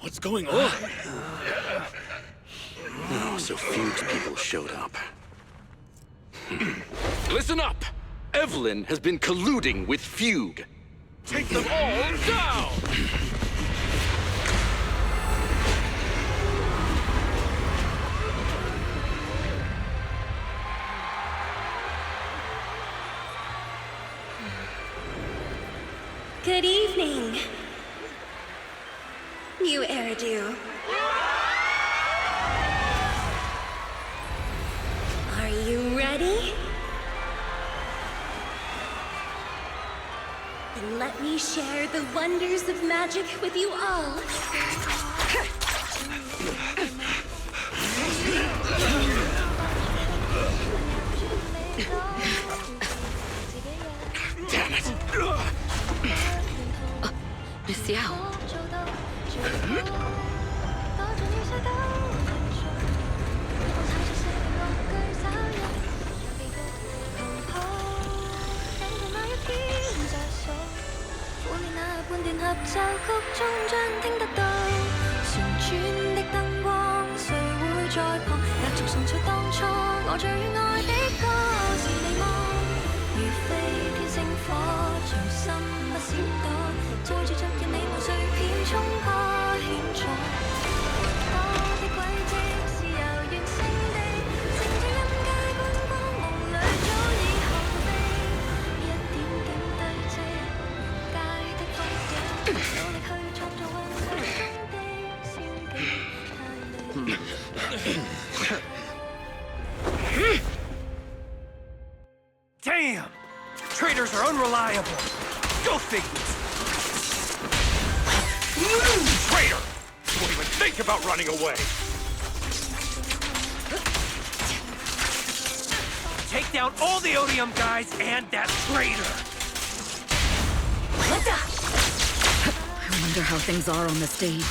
What's going on? Oh, so Fugue's people showed up. Listen up! Evelyn has been colluding with Fugue. Take them all down! Good evening, you Eridu. Are you ready? Then let me share the wonders of magic with you all. Damn it! Miss Yao. Damn! Traitors are unreliable. Go figure. Traitor! Won't even think about running away. Take down all the Odium guys and that traitor. I wonder how things are on the stage.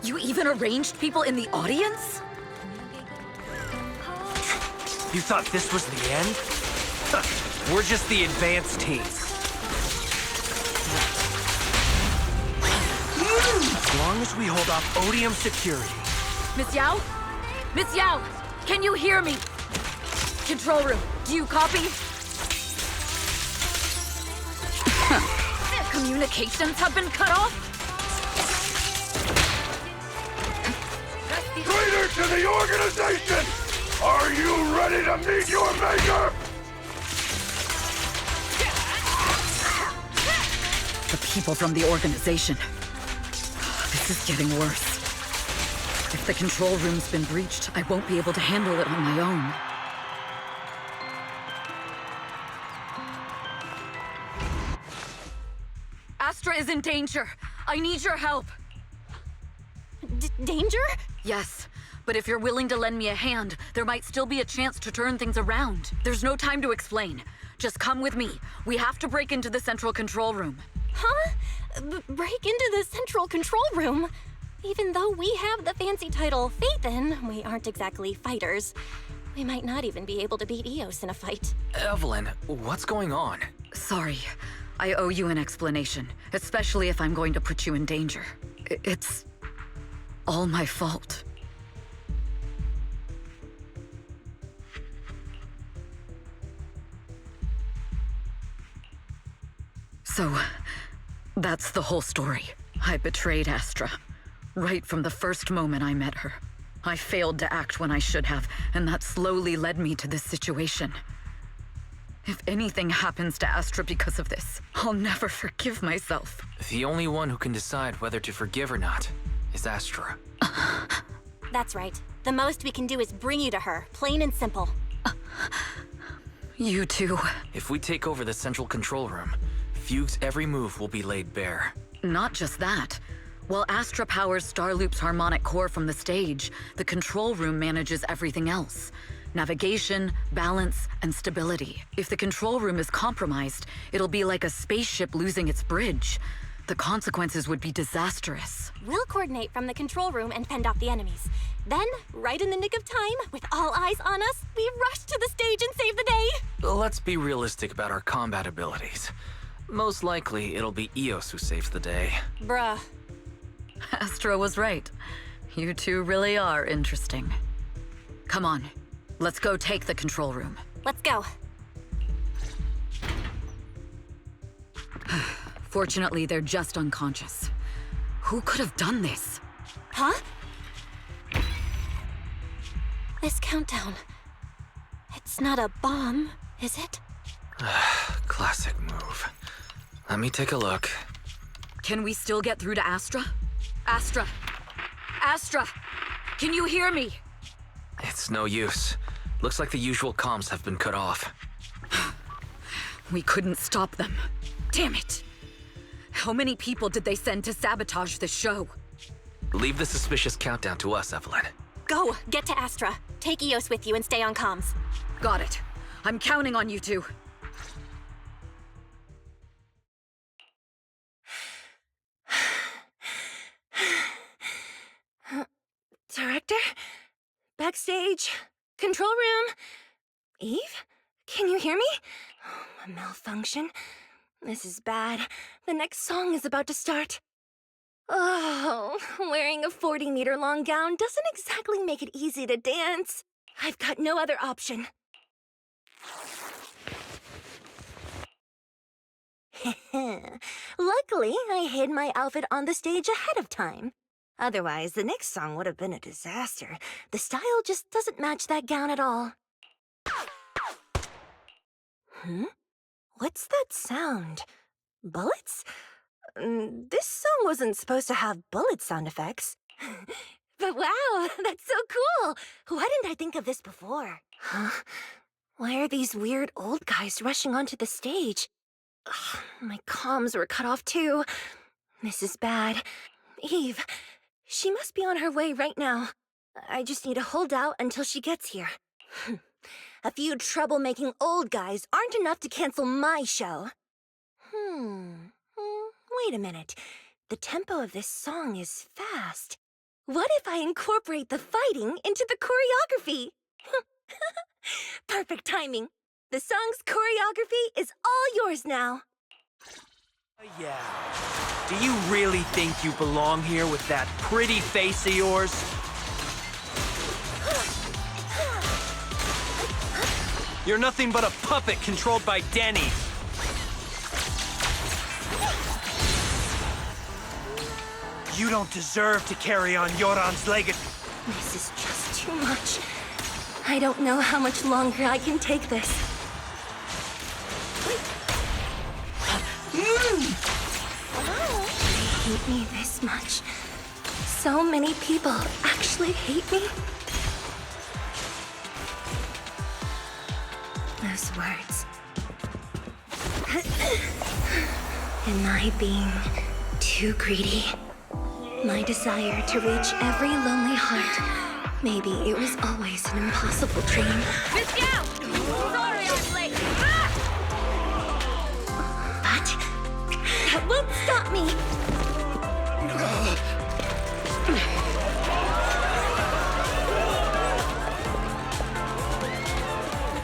You even arranged people in the audience? You thought this was the end? We're just the advanced teams. As long as we hold off Odium security. Miss Yao? Miss Yao, can you hear me? Control room, do you copy? Communications have been cut off? Traitor to the organization! Are you ready to meet your maker? The people from the organization. This is getting worse. If the control room's been breached, I won't be able to handle it on my own. Astra is in danger. I need your help. Danger? Yes, but if you're willing to lend me a hand, there might still be a chance to turn things around. There's no time to explain. Just come with me. We have to break into the central control room. Huh? Break into the central control room? Even though we have the fancy title Phaethon, we aren't exactly fighters. We might not even be able to beat Eos in a fight. Evelyn, what's going on? Sorry. I owe you an explanation, especially if I'm going to put you in danger. It's all my fault. So, that's the whole story. I betrayed Astra. Right from the first moment I met her. I failed to act when I should have, and that slowly led me to this situation. If anything happens to Astra because of this, I'll never forgive myself. The only one who can decide whether to forgive or not is Astra. That's right. The most we can do is bring you to her, plain and simple. You two. If we take over the central control room, Fugue's every move will be laid bare. Not just that. While Astra powers Starloop's harmonic core from the stage, the control room manages everything else. Navigation, balance, and stability. If the control room is compromised, it'll be like a spaceship losing its bridge. The consequences would be disastrous. We'll coordinate from the control room and fend off the enemies. Then, right in the nick of time, with all eyes on us, we rush to the stage and save the day! Let's be realistic about our combat abilities. Most likely, it'll be Eos who saves the day. Bruh. Astra was right. You two really are interesting. Come on, let's go take the control room. Let's go. Fortunately, they're just unconscious. Who could have done this? Huh? This countdown. It's not a bomb, is it? Classic move. Let me take a look. Can we still get through to Astra? Astra! Astra! Can you hear me? It's no use. Looks like the usual comms have been cut off. We couldn't stop them. Damn it! How many people did they send to sabotage this show? Leave the suspicious countdown to us, Evelyn. Go! Get to Astra. Take Eos with you and stay on comms. Got it. I'm counting on you two. Director? Backstage? Control room? Eve? Can you hear me? A malfunction? This is bad. The next song is about to start. Oh, wearing a 40-meter-long gown doesn't exactly make it easy to dance. I've got no other option. Luckily, I hid my outfit on the stage ahead of time. Otherwise, the next song would have been a disaster. The style just doesn't match that gown at all. What's that sound? Bullets? This song wasn't supposed to have bullet sound effects. But wow, that's so cool! Why didn't I think of this before? Huh? Why are these weird old guys rushing onto the stage? Ugh, my comms were cut off too. This is bad. Eve, she must be on her way right now. I just need to hold out until she gets here. A few troublemaking old guys aren't enough to cancel my show. Wait a minute. The tempo of this song is fast. What if I incorporate the fighting into the choreography? Perfect timing. The song's choreography is all yours now. Yeah. Do you really think you belong here with that pretty face of yours? You're nothing but a puppet controlled by Denny. You don't deserve to carry on Yoran's legacy. This is just too much. I don't know how much longer I can take this. Wow. They hate me this much. So many people actually hate me. Those words. Am I being too greedy? My desire to reach every lonely heart. Maybe it was always an impossible dream. Miss Yao! Sorry I'm late! But that won't stop me!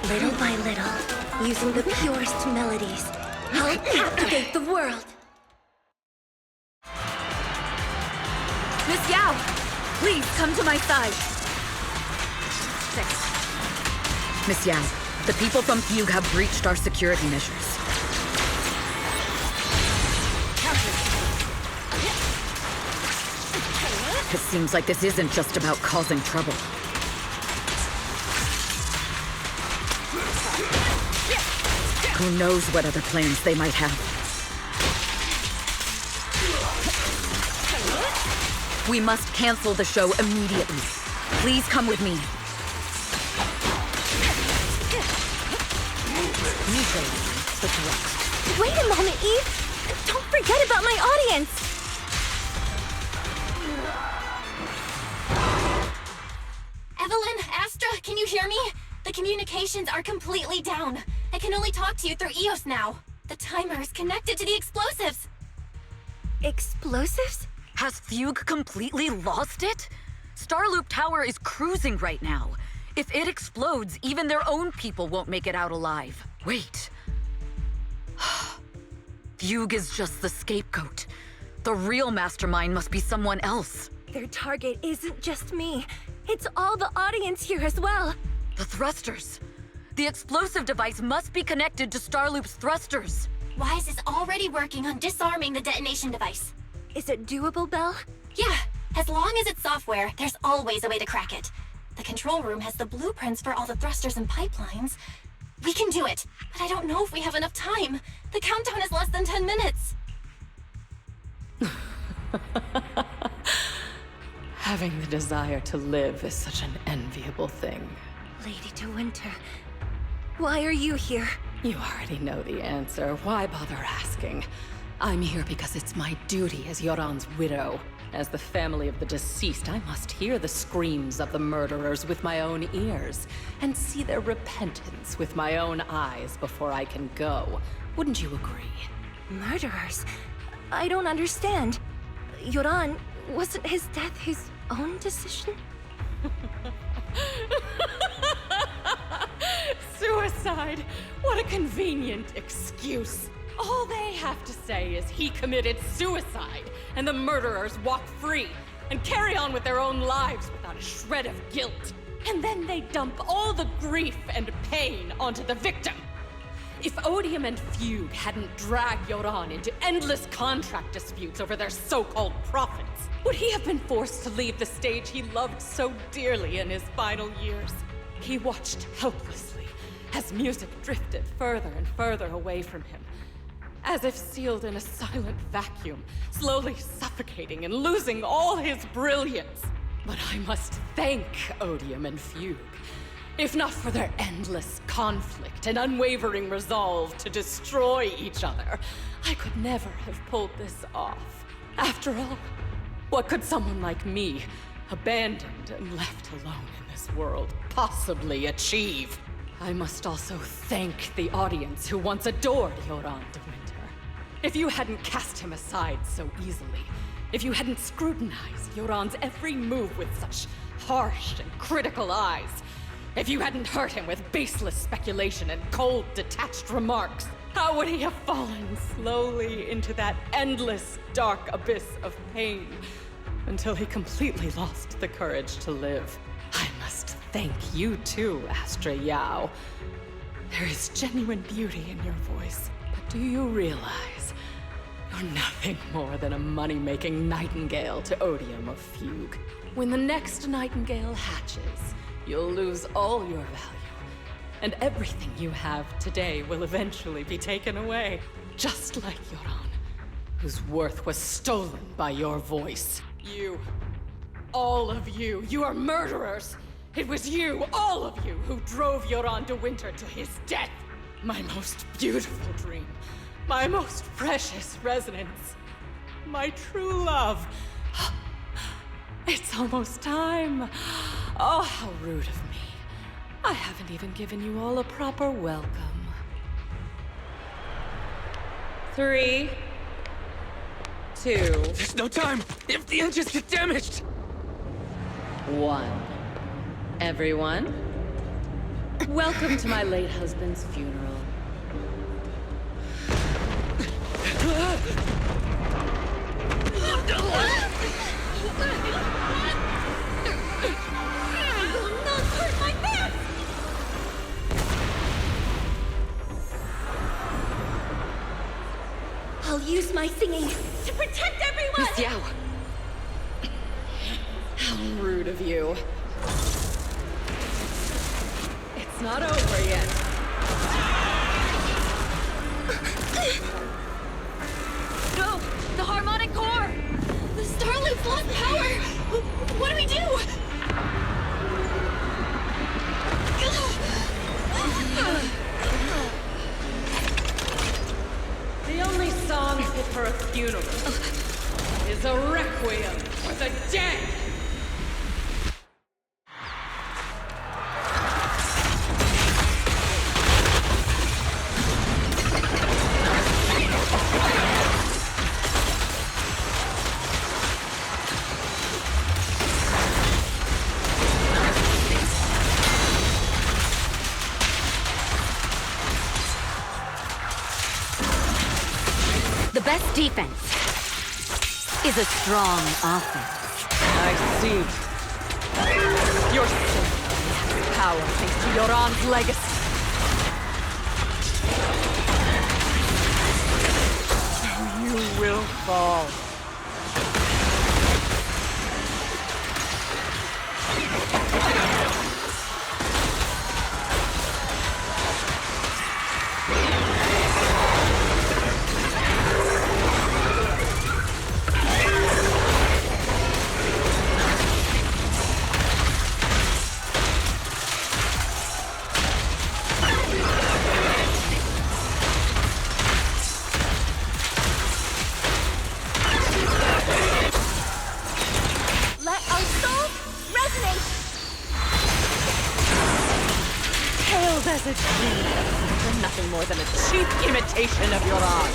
Little by little, using the purest melodies, I'll captivate the world. Miss Yao! Please, come to my side! Thanks. Miss Yao, the people from Fugue have breached our security measures. It seems like this isn't just about causing trouble. Who knows what other plans they might have. We must cancel the show immediately. Please come with me. Wait a moment, Eve! Don't forget about my audience! Evelyn, Astra, can you hear me? The communications are completely down. I can only talk to you through EOS now. The timer is connected to the explosives. Explosives? Has Fugue completely lost it? Starloop Tower is cruising right now. If it explodes, even their own people won't make it out alive. Wait. Fugue is just the scapegoat. The real mastermind must be someone else. Their target isn't just me. It's all the audience here as well. The thrusters. The explosive device must be connected to Starloop's thrusters. Wise is already working on disarming the detonation device. Is it doable, Belle? Yeah, as long as it's software, there's always a way to crack it. The control room has the blueprints for all the thrusters and pipelines. We can do it, but I don't know if we have enough time. The countdown is less than 10 minutes. Having the desire to live is such an enviable thing. Lady De Winter, why are you here? You already know the answer. Why bother asking? I'm here because it's my duty as Yoran's widow. As the family of the deceased, I must hear the screams of the murderers with my own ears, and see their repentance with my own eyes before I can go. Wouldn't you agree? Murderers? I don't understand. Yoran, wasn't his death his own decision? Suicide! What a convenient excuse. All they have to say is he committed suicide, and the murderers walk free and carry on with their own lives without a shred of guilt. And then they dump all the grief and pain onto the victim. If Odium and Fugue hadn't dragged Yoran into endless contract disputes over their so-called profits, would he have been forced to leave the stage he loved so dearly in his final years? He watched helplessly as music drifted further and further away from him, as if sealed in a silent vacuum, slowly suffocating and losing all his brilliance. But I must thank Odium and Fugue. If not for their endless conflict and unwavering resolve to destroy each other, I could never have pulled this off. After all, what could someone like me, abandoned and left alone in this world, possibly achieve? I must also thank the audience who once adored Yoran de Winter. If you hadn't cast him aside so easily, if you hadn't scrutinized Yoran's every move with such harsh and critical eyes, if you hadn't hurt him with baseless speculation and cold, detached remarks, how would he have fallen slowly into that endless, dark abyss of pain until he completely lost the courage to live? I must thank you too, Astra Yao. There is genuine beauty in your voice, but do you realize you're nothing more than a money-making nightingale to Odium of Fugue? When the next nightingale hatches, you'll lose all your value, and everything you have today will eventually be taken away, just like Yoran, whose worth was stolen by your voice. You, all of you, you are murderers! It was you, all of you, who drove Yoran de Winter to his death! My most beautiful dream, my most precious resonance, my true love. It's almost time. Oh, how rude of me. I haven't even given you all a proper welcome. 3, 2, There's no time! If the engines get damaged! 1. Everyone, welcome to my late husband's funeral. I'll use my singing to protect everyone! Miss Yao! How rude of you. It's not over yet. No! The Harmonic core! The Starlight's lost power! What do we do? The only song fit for a funeral is a requiem for the dead! The best defense is a strong offense. I see. Your sin has power thanks to Yoran's legacy. So you will fall. Let our souls resonate! Hailed as a genius, you're nothing more than a cheap imitation of Yoran.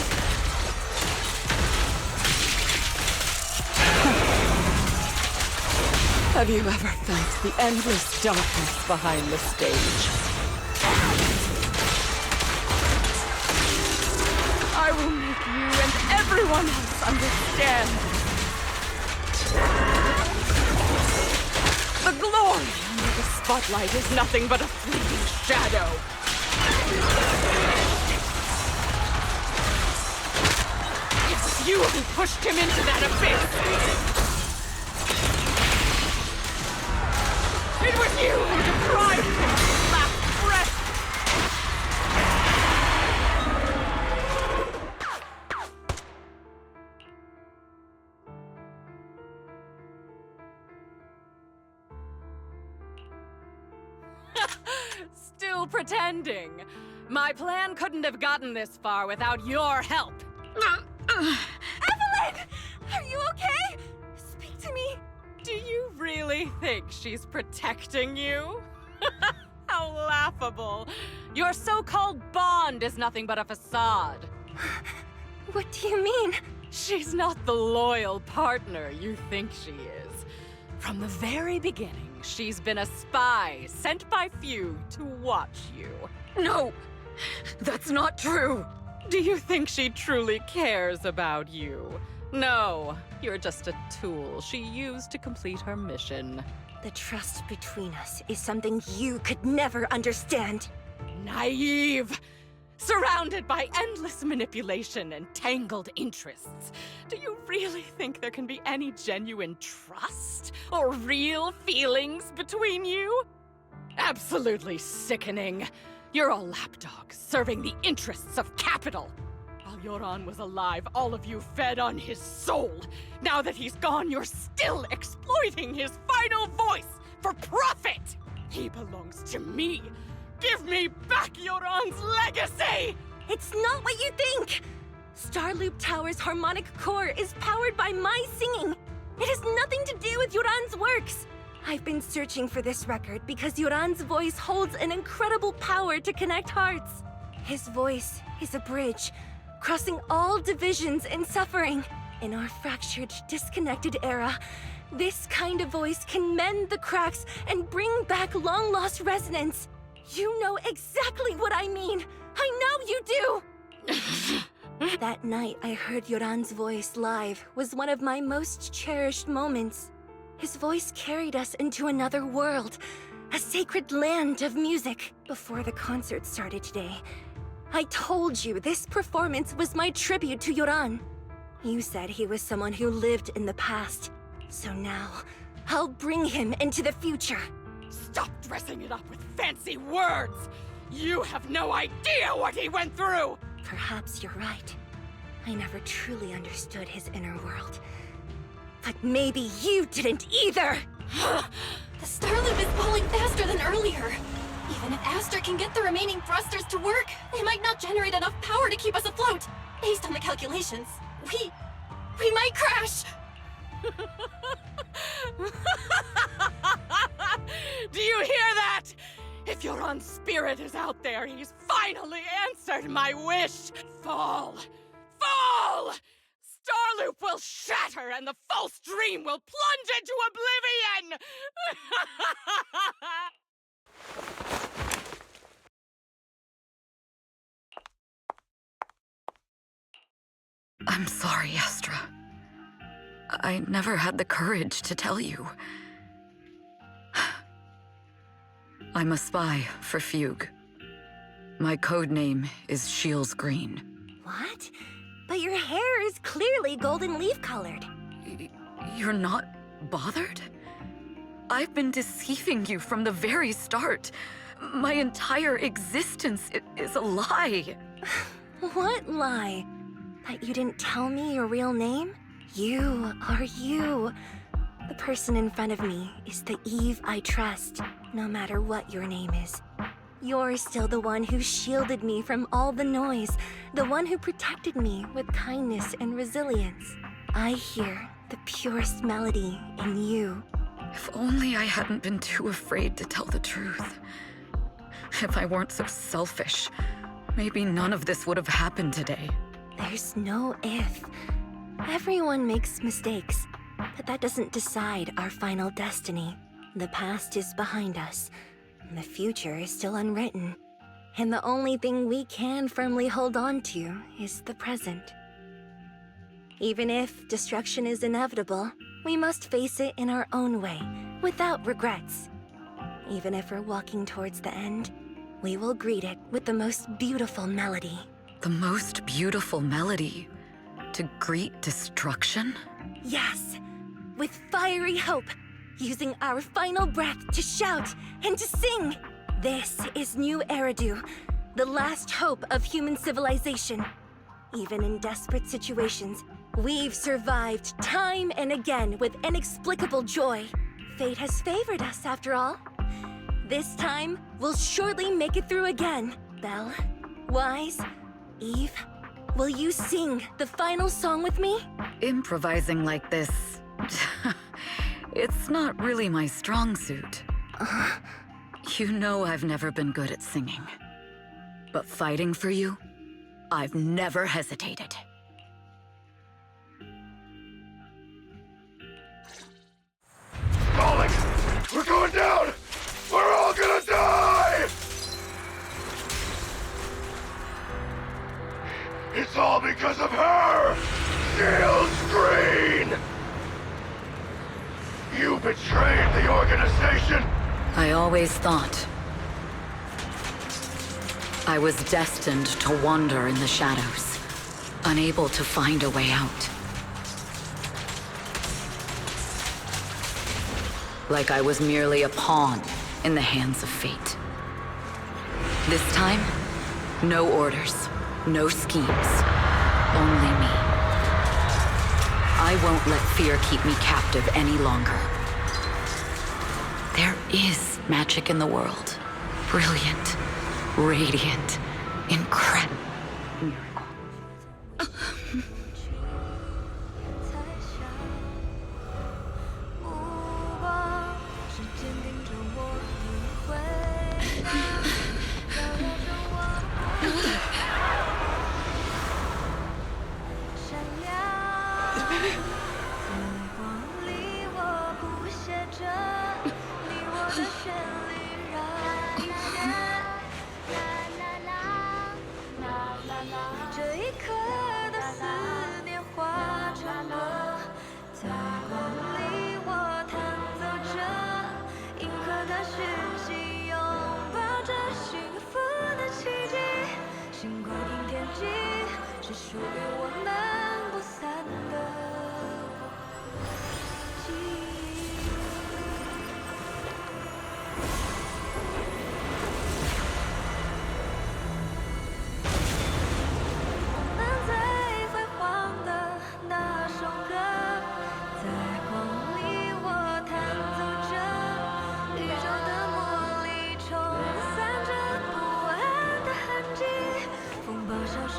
Have you ever felt the endless darkness behind the stage? I will make you and everyone else understand. The glory under the spotlight is nothing but a fleeting shadow. It was you who pushed him into that abyss. It was you who deprived him of his last breath! Still pretending. My plan couldn't have gotten this far without your help. Evelyn! Are you okay? Speak to me. Do you really think she's protecting you? How laughable. Your so-called bond is nothing but a facade. What do you mean? She's not the loyal partner you think she is. From the very beginning, she's been a spy sent by few to watch you. No, that's not true. Do you think she truly cares about you? No, you're just a tool she used to complete her mission. The trust between us is something you could never understand. Naive! Surrounded by endless manipulation and tangled interests. Do you really think there can be any genuine trust or real feelings between you? Absolutely sickening. You're all lapdogs serving the interests of capital. While Yoran was alive, all of you fed on his soul. Now that he's gone, you're still exploiting his final voice for profit! He belongs to me. Give me back Yoran's legacy! It's not what you think! Starloop Tower's harmonic core is powered by my singing. It has nothing to do with Yoran's works. I've been searching for this record because Yoran's voice holds an incredible power to connect hearts. His voice is a bridge, crossing all divisions and suffering. In our fractured, disconnected era, this kind of voice can mend the cracks and bring back long-lost resonance. You know exactly what I mean. I know you do! That night I heard Yoran's voice live was one of my most cherished moments. His voice carried us into another world, a sacred land of music. Before the concert started today, I told you this performance was my tribute to Yoran. You said he was someone who lived in the past. So now, I'll bring him into the future. Stop dressing it up with fancy words! You have no idea what he went through! Perhaps you're right. I never truly understood his inner world. But maybe you didn't either! The star loop is pulling faster than earlier. Even if Astra can get the remaining thrusters to work, they might not generate enough power to keep us afloat. Based on the calculations, we might crash. Do you hear that? If your own spirit is out there, he's finally answered my wish. Fall! Fall! Starloop will shatter and the false dream will plunge into oblivion! I'm sorry, Astra. I never had the courage to tell you. I'm a spy for Fugue. My code name is Shields Green. What? But your hair is clearly golden leaf colored. You're not bothered? I've been deceiving you from the very start. My entire existence is a lie. What lie? That you didn't tell me your real name? You are you. The person in front of me is the Eve I trust, no matter what your name is. You're still the one who shielded me from all the noise, the one who protected me with kindness and resilience. I hear the purest melody in you. If only I hadn't been too afraid to tell the truth. If I weren't so selfish, maybe none of this would have happened today. There's no if. Everyone makes mistakes, but that doesn't decide our final destiny. The past is behind us. The future is still unwritten, and the only thing we can firmly hold on to is the present. Even if destruction is inevitable, we must face it in our own way, without regrets. Even if we're walking towards the end, we will greet it with the most beautiful melody. The most beautiful melody? To greet destruction? Yes, with fiery hope. Using our final breath to shout and to sing. This is New Eridu, the last hope of human civilization. Even in desperate situations, we've survived time and again with inexplicable joy. Fate has favored us after all. This time, we'll surely make it through again. Belle, Wise, Eve, will you sing the final song with me? Improvising like this... It's not really my strong suit. You know I've never been good at singing. But fighting for you, I've never hesitated. Falling! We're going down! We're all gonna die! It's all because of her! Shields Green! You betrayed the organization! I always thought I was destined to wander in the shadows, unable to find a way out. Like I was merely a pawn in the hands of fate. This time, no orders, no schemes, only me. I won't let fear keep me captive any longer. There is magic in the world. Brilliant, radiant, incredible.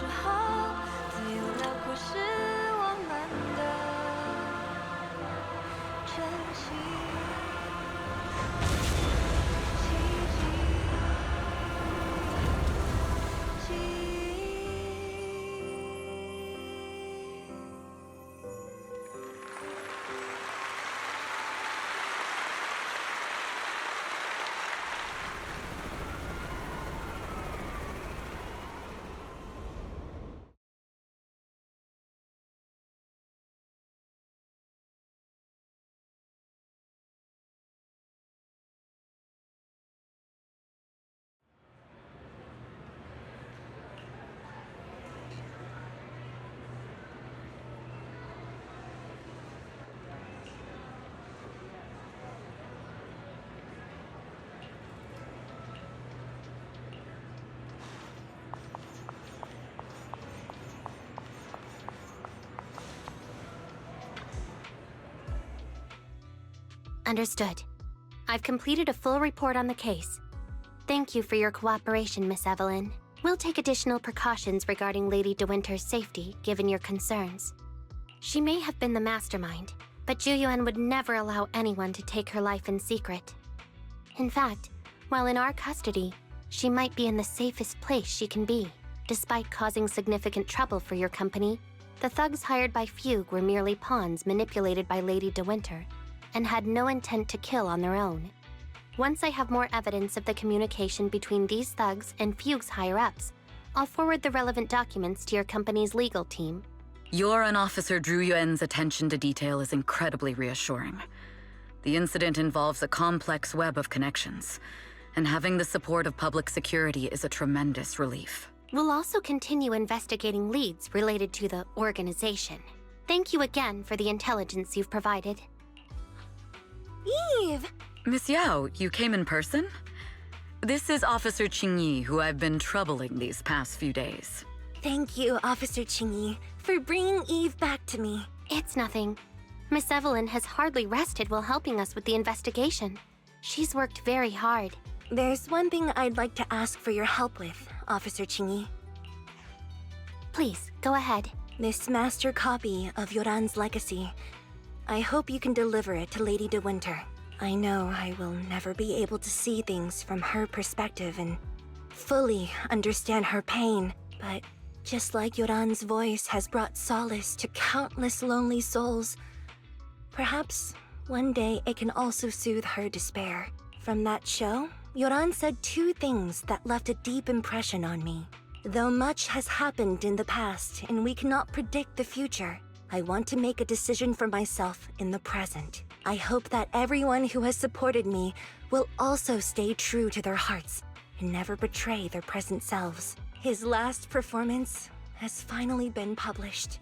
时候，自由辽阔是我们的真心。Understood. I've completed a full report on the case. Thank you for your cooperation, Miss Evelyn. We'll take additional precautions regarding Lady De Winter's safety, given your concerns. She may have been the mastermind, but Ju Yuan would never allow anyone to take her life in secret. In fact, while in our custody, she might be in the safest place she can be. Despite causing significant trouble for your company, the thugs hired by Fugue were merely pawns manipulated by Lady De Winter, and had no intent to kill on their own. Once I have more evidence of the communication between these thugs and Fugue's higher-ups, I'll forward the relevant documents to your company's legal team. Your and Officer Zhu Yuan's attention to detail is incredibly reassuring. The incident involves a complex web of connections, and having the support of public security is a tremendous relief. We'll also continue investigating leads related to the organization. Thank you again for the intelligence you've provided. Eve! Miss Yao, you came in person? This is Officer Qingyi, who I've been troubling these past few days. Thank you, Officer Qingyi, for bringing Eve back to me. It's nothing. Miss Evelyn has hardly rested while helping us with the investigation. She's worked very hard. There's one thing I'd like to ask for your help with, Officer Qingyi. Please, go ahead. This master copy of Yoran's legacy. I hope you can deliver it to Lady De Winter. I know I will never be able to see things from her perspective and fully understand her pain, but just like Yoran's voice has brought solace to countless lonely souls, perhaps one day it can also soothe her despair. From that show, Yoran said two things that left a deep impression on me. Though much has happened in the past and we cannot predict the future, I want to make a decision for myself in the present. I hope that everyone who has supported me will also stay true to their hearts and never betray their present selves. His last performance has finally been published.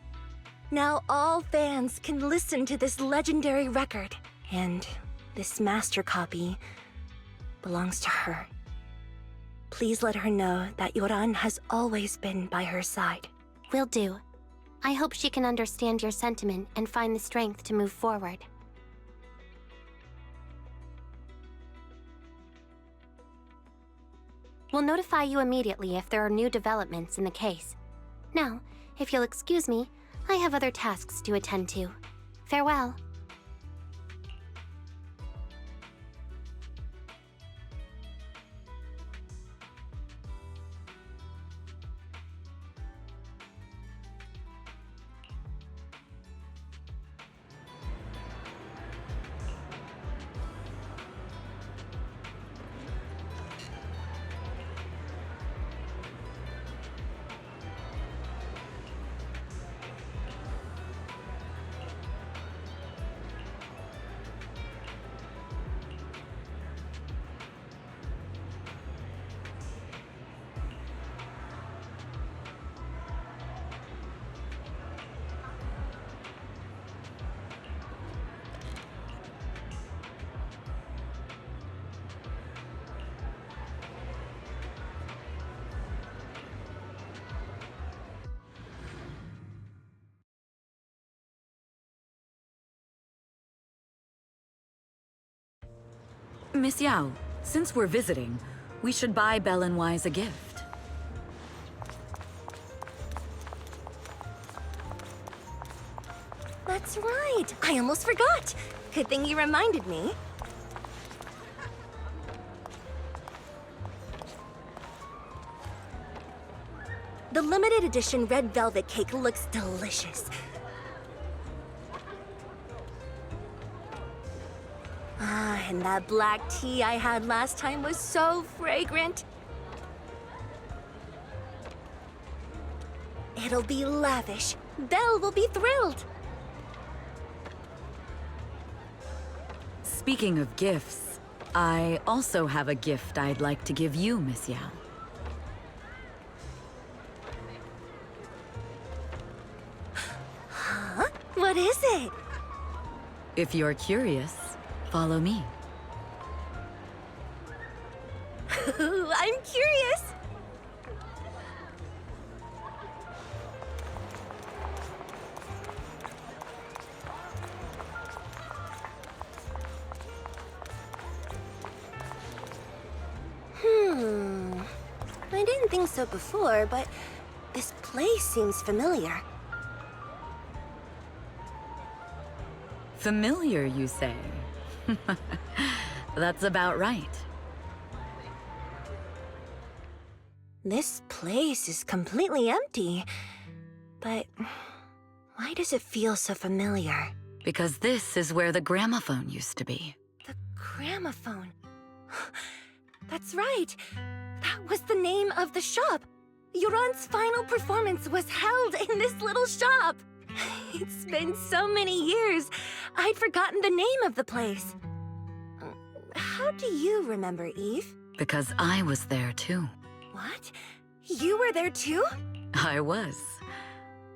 Now all fans can listen to this legendary record, and this master copy belongs to her. Please let her know that Yoran has always been by her side. Will do. I hope she can understand your sentiment and find the strength to move forward. We'll notify you immediately if there are new developments in the case. Now, if you'll excuse me, I have other tasks to attend to. Farewell. Miss Yao, since we're visiting, we should buy Belle and Wise a gift. That's right. I almost forgot. Good thing you reminded me. The limited edition red velvet cake looks delicious. Ah, and that black tea I had last time was so fragrant. It'll be lavish. Belle will be thrilled. Speaking of gifts, I also have a gift I'd like to give you, Miss Yao. Huh? What is it? If you're curious, follow me. I'm curious. I didn't think so before, but this place seems familiar. Familiar, you say? That's about right. This place is completely empty. But why does it feel so familiar? Because this is where the gramophone used to be. The gramophone. That's right. That was the name of the shop. Yoran's final performance was held in this little shop. It's been so many years, I'd forgotten the name of the place. How do you remember, Eve? Because I was there too. What? You were there too? I was.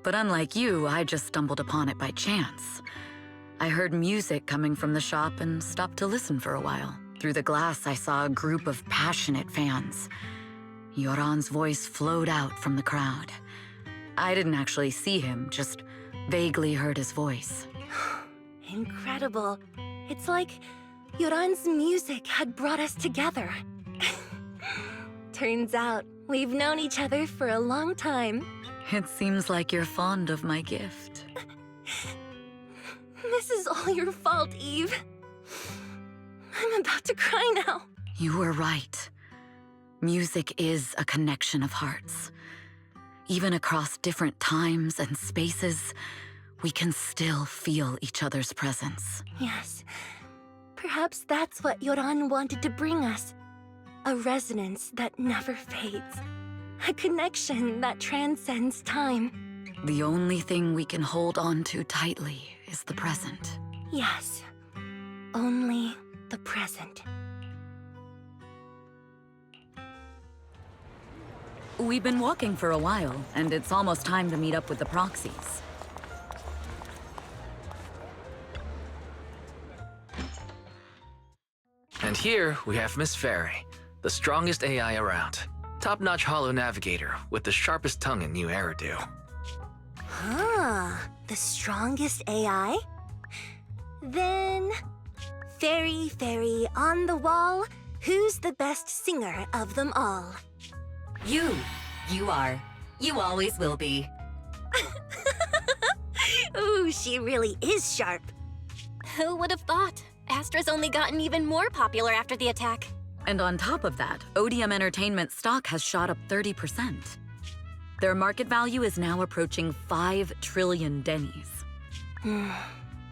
But unlike you, I just stumbled upon it by chance. I heard music coming from the shop and stopped to listen for a while. Through the glass, I saw a group of passionate fans. Yoran's voice flowed out from the crowd. I didn't actually see him, just vaguely heard his voice. Incredible. It's like Yoran's music had brought us together. Turns out, we've known each other for a long time. It seems like you're fond of my gift. This is all your fault, Eve. I'm about to cry now. You were right. Music is a connection of hearts. Even across different times and spaces, we can still feel each other's presence. Yes. Perhaps that's what Yoran wanted to bring us. A resonance that never fades. A connection that transcends time. The only thing we can hold on to tightly is the present. Yes. Only the present. We've been walking for a while, and it's almost time to meet up with the proxies. And here we have Miss Fairy, the strongest AI around. Top-notch holo navigator with the sharpest tongue in New Eridu. Huh. The strongest AI? Then... Fairy, on the wall, who's the best singer of them all? You. You are. You always will be. Ooh, she really is sharp. Who would have thought? Astra's only gotten even more popular after the attack. And on top of that, ODM Entertainment stock has shot up 30%. Their market value is now approaching 5 trillion dennies.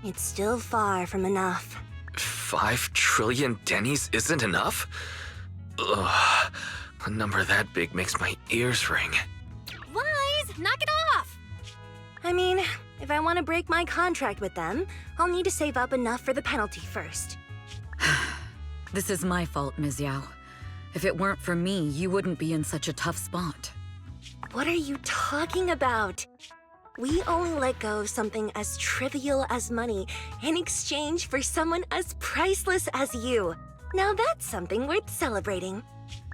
It's still far from enough. 5 trillion dennies isn't enough? Ugh. A number that big makes my ears ring. Wise, knock it off! I mean, if I want to break my contract with them, I'll need to save up enough for the penalty first. This is my fault, Ms. Yao. If it weren't for me, you wouldn't be in such a tough spot. What are you talking about? We only let go of something as trivial as money in exchange for someone as priceless as you. Now that's something worth celebrating.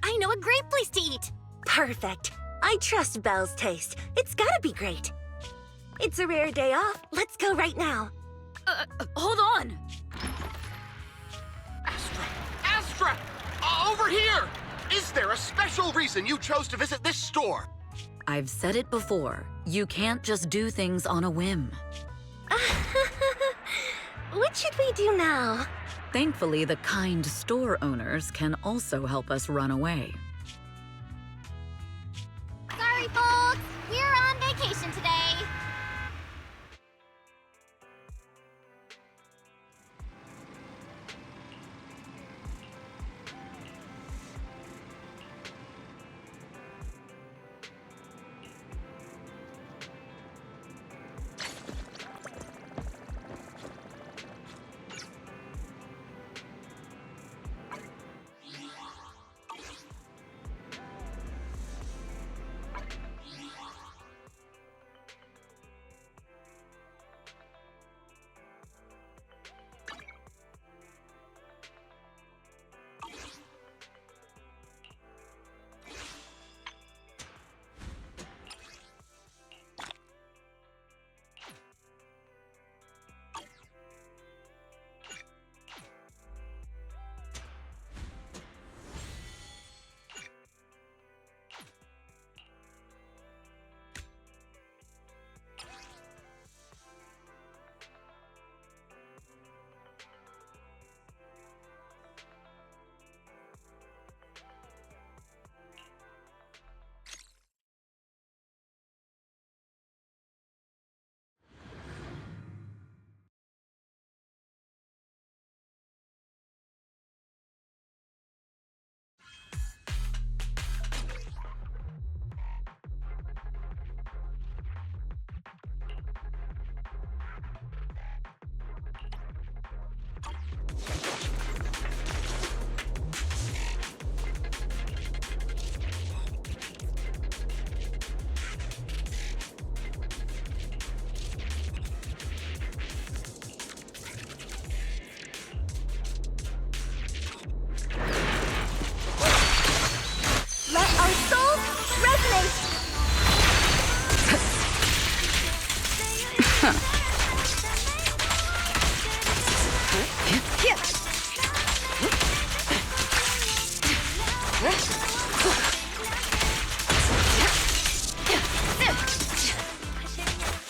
I know a great place to eat! Perfect. I trust Belle's taste. It's gotta be great. It's a rare day off. Let's go right now. Hold on! Astra! Over here! Is there a special reason you chose to visit this store? I've said it before. You can't just do things on a whim. What should we do now? Thankfully, the kind store owners can also help us run away. Sorry, folks. We're on vacation today.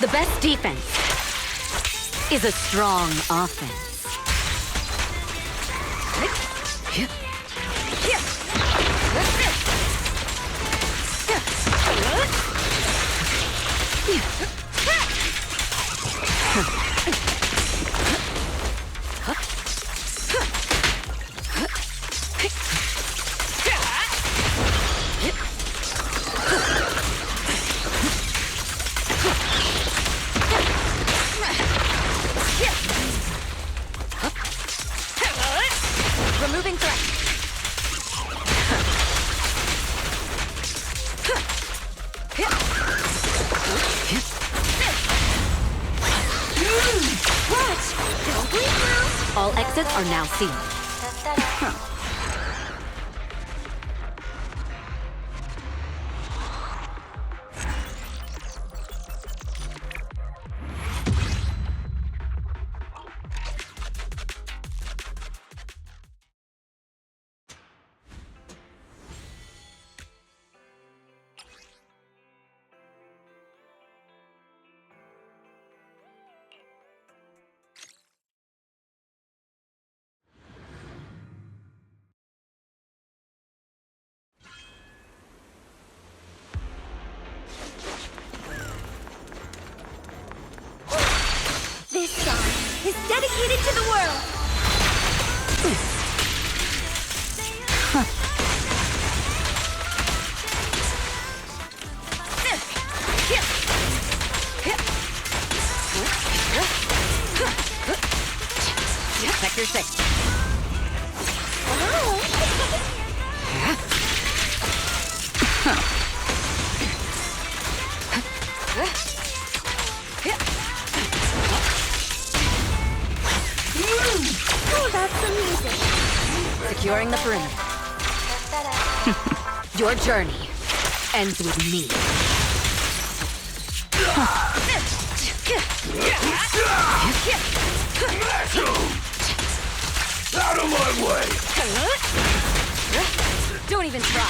The best defense is a strong offense. Removing threat. Don't bleed now. All exits are now sealed. This song is dedicated to the world. Sector 6. Oh, that's amazing. Securing the perimeter. Your journey ends with me. Out of my way! Don't even try.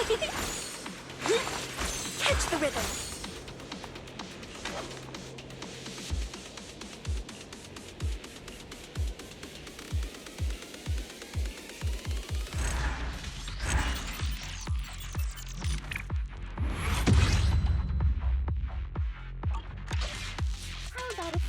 Catch the rhythm. How about a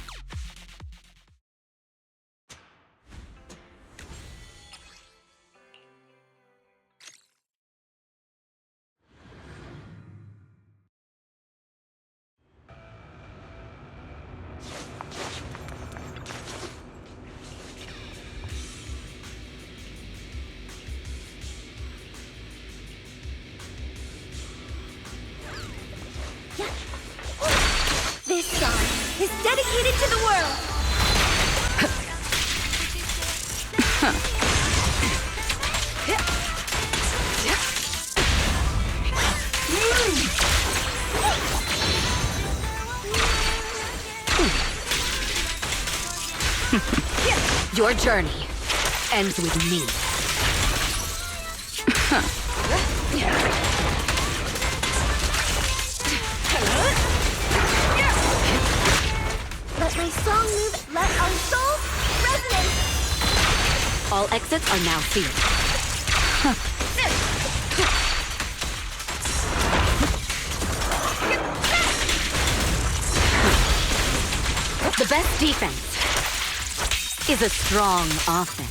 This song is dedicated to the world! Your journey ends with me. Let my song move, let our souls resonate! All exits are now sealed. The best defense is a strong offense.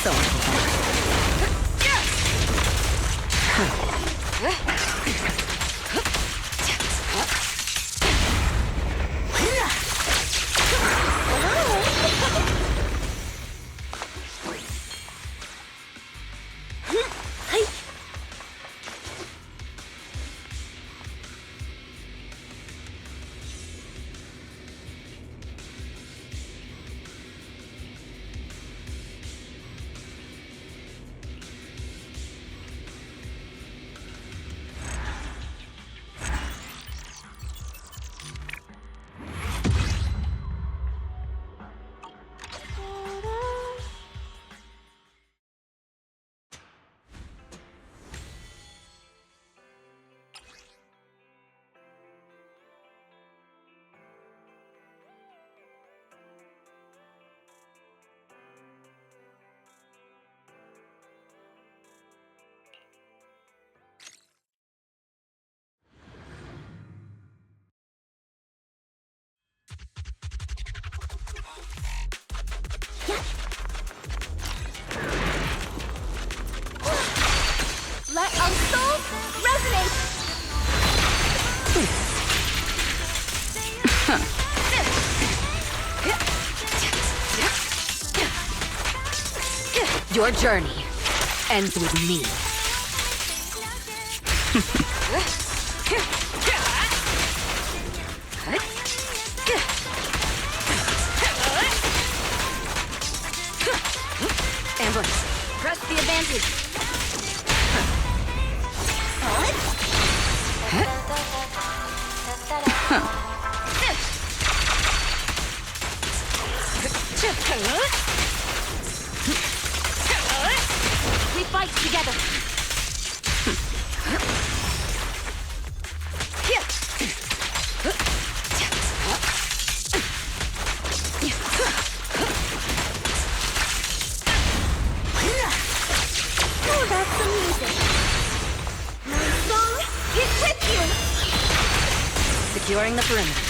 So Let our souls resonate! your journey ends with me. Ambush. Press the advantage. We fight together. Oh, that's amazing! My song is with you! Securing the perimeter.